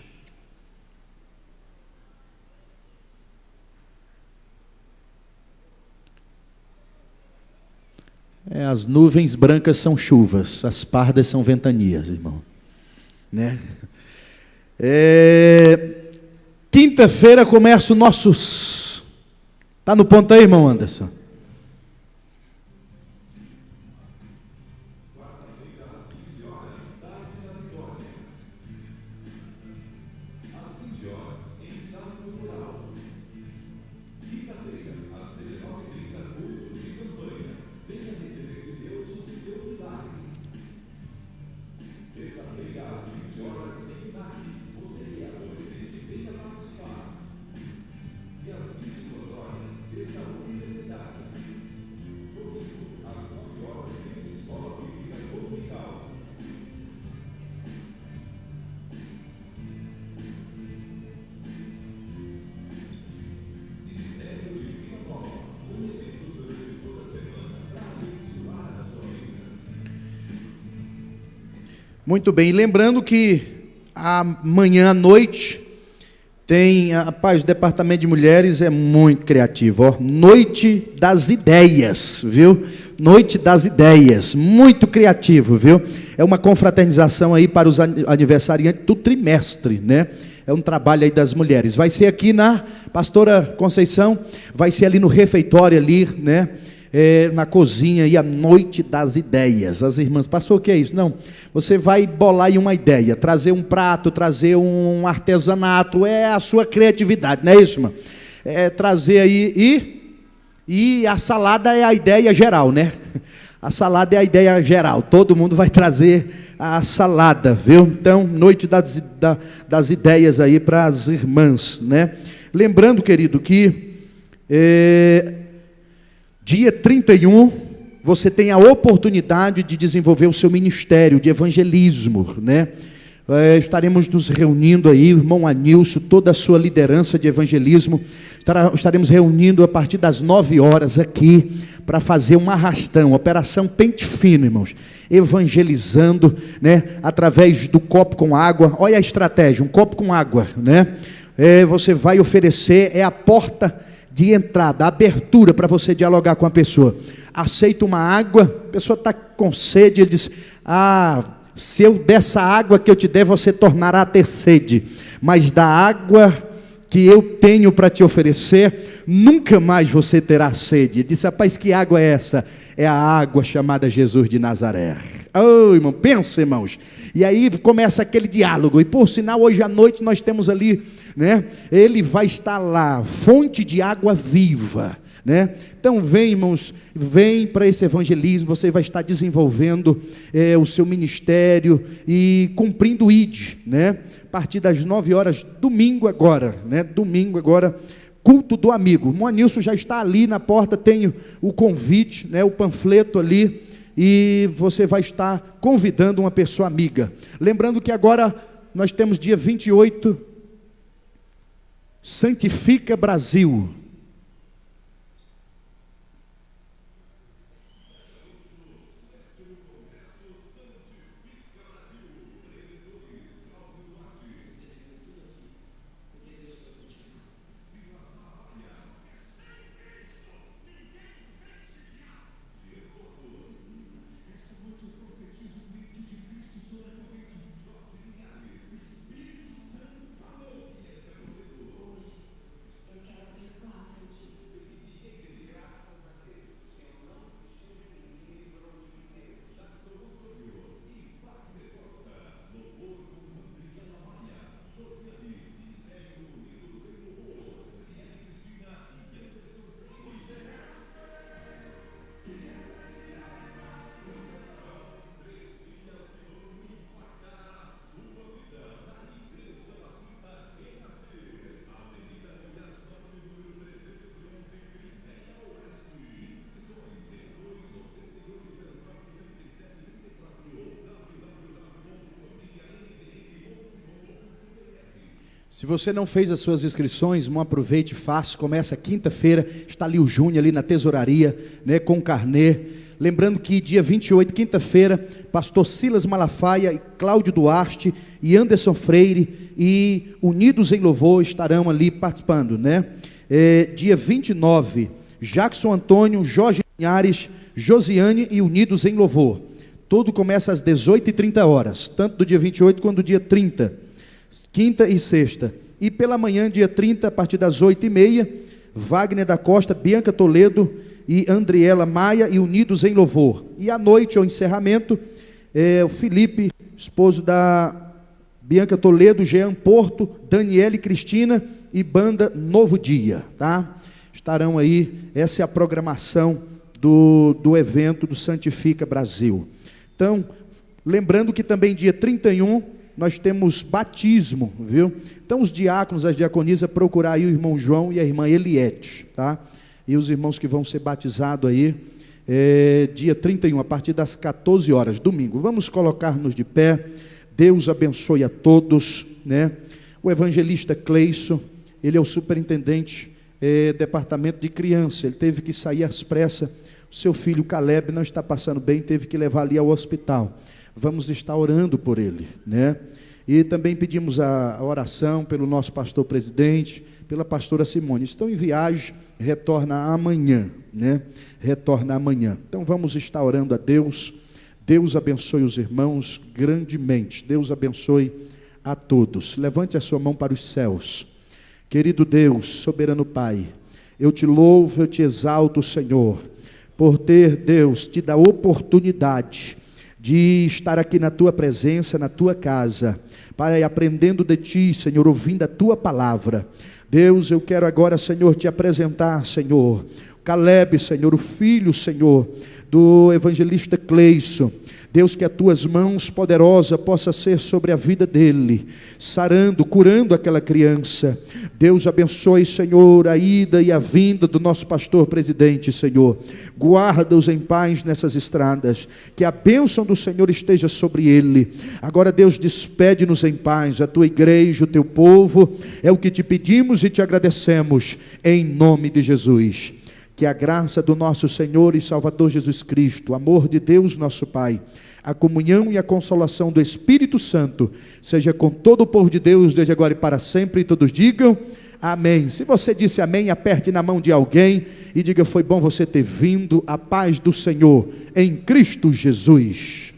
As nuvens brancas são chuvas, as pardas são ventanias, irmão, né? Quinta-feira começa o nosso... Está no ponto aí, irmão Anderson? Muito bem, lembrando que amanhã à noite tem, rapaz, o departamento de mulheres é muito criativo, ó, Noite das Ideias, viu? Noite das Ideias, muito criativo, viu? É uma confraternização aí para os aniversariantes do trimestre, né? É um trabalho aí das mulheres. Vai ser aqui na Pastora Conceição, vai ser ali no refeitório ali, né? Na cozinha, e a Noite das Ideias. As irmãs, pastor, o que é isso? Não, você vai bolar aí uma ideia, trazer um prato, trazer um artesanato, é a sua criatividade, não é isso, irmão? Trazer aí, e a salada é a ideia geral, né? A salada é a ideia geral, todo mundo vai trazer a salada, viu? Então, Noite das Ideias aí para as irmãs, né? Lembrando, querido, que dia 31, você tem a oportunidade de desenvolver o seu ministério de evangelismo, né? Estaremos nos reunindo aí, o irmão Anilson, toda a sua liderança de evangelismo, estaremos reunindo a partir das 9 horas aqui, para fazer um arrastão, operação pente fino, irmãos, evangelizando, né, através do copo com água. Olha a estratégia, um copo com água, né? Você vai oferecer, é a porta de entrada, a abertura para você dialogar com a pessoa. Aceita uma água, a pessoa está com sede, ele diz: se eu dessa água que eu te der, você tornará a ter sede, mas da água que eu tenho para te oferecer, nunca mais você terá sede. Ele disse: rapaz, que água é essa? É a água chamada Jesus de Nazaré. Oh, irmão, pensa, irmãos. E aí começa aquele diálogo, e por sinal, hoje à noite nós temos ali, né? Ele vai estar lá, fonte de água viva, né? Então vem, irmãos, vem para esse evangelismo. Você vai estar desenvolvendo o seu ministério e cumprindo o ID, né? A partir das 9 horas, domingo agora, né? Domingo agora, culto do amigo. O irmão Anilson já está ali na porta, tem o convite, né? O panfleto ali, e você vai estar convidando uma pessoa amiga. Lembrando que agora nós temos dia 28, Santifica Brasil. Se você não fez as suas inscrições, não aproveite, faça. Começa quinta-feira, está ali o Júnior, ali na tesouraria, né, com o carnê. Lembrando que dia 28, quinta-feira, pastor Silas Malafaia, e Cláudio Duarte e Anderson Freire e Unidos em Louvor estarão ali participando, né? Dia 29, Jackson Antônio, Jorge Linhares, Josiane e Unidos em Louvor. Tudo começa às 18h30, tanto do dia 28 quanto do dia 30, quinta e sexta. E pela manhã, dia 30, a partir das 8h30, Wagner da Costa, Bianca Toledo e Andriela Maia e Unidos em Louvor. E à noite, ao encerramento, o Felipe, esposo da Bianca Toledo, Jean Porto, Daniela e Cristina e banda Novo Dia, tá? Estarão aí, essa é a programação do evento do Santifica Brasil. Então, lembrando que também dia 31, nós temos batismo, viu? Então os diáconos, as diaconisas, procurar aí o irmão João e a irmã Eliette, tá? E os irmãos que vão ser batizados aí, dia 31, a partir das 14 horas, domingo. Vamos colocar-nos de pé. Deus abençoe a todos, né? O evangelista Cleison, ele é o superintendente, departamento de criança, ele teve que sair às pressas. O seu filho Caleb não está passando bem, teve que levar ali ao hospital. Vamos estar orando por ele, né? E também pedimos a oração pelo nosso pastor presidente, pela pastora Simone. Estão em viagem, retorna amanhã, né? Retorna amanhã. Então vamos estar orando a Deus. Deus abençoe os irmãos grandemente. Deus abençoe a todos. Levante a sua mão para os céus. Querido Deus, soberano Pai, eu te louvo, eu te exalto, Senhor, por ter, Deus, te dá oportunidade de estar aqui na tua presença, na tua casa, Pai, aprendendo de ti, Senhor, ouvindo a tua palavra. Deus, eu quero agora, Senhor, te apresentar, Senhor, Caleb, Senhor, o filho, Senhor, do evangelista Cleison. Deus, que as tuas mãos poderosas possa ser sobre a vida dele, sarando, curando aquela criança. Deus, abençoe, Senhor, a ida e a vinda do nosso pastor presidente, Senhor. Guarda-os em paz nessas estradas, que a bênção do Senhor esteja sobre ele. Agora, Deus, despede-nos em paz, a tua igreja, o teu povo, é o que te pedimos e te agradecemos, em nome de Jesus. Que a graça do nosso Senhor e Salvador Jesus Cristo, o amor de Deus nosso Pai, a comunhão e a consolação do Espírito Santo, seja com todo o povo de Deus, desde agora e para sempre, e todos digam amém. Se você disse amém, aperte na mão de alguém e diga: foi bom você ter vindo, a paz do Senhor, em Cristo Jesus.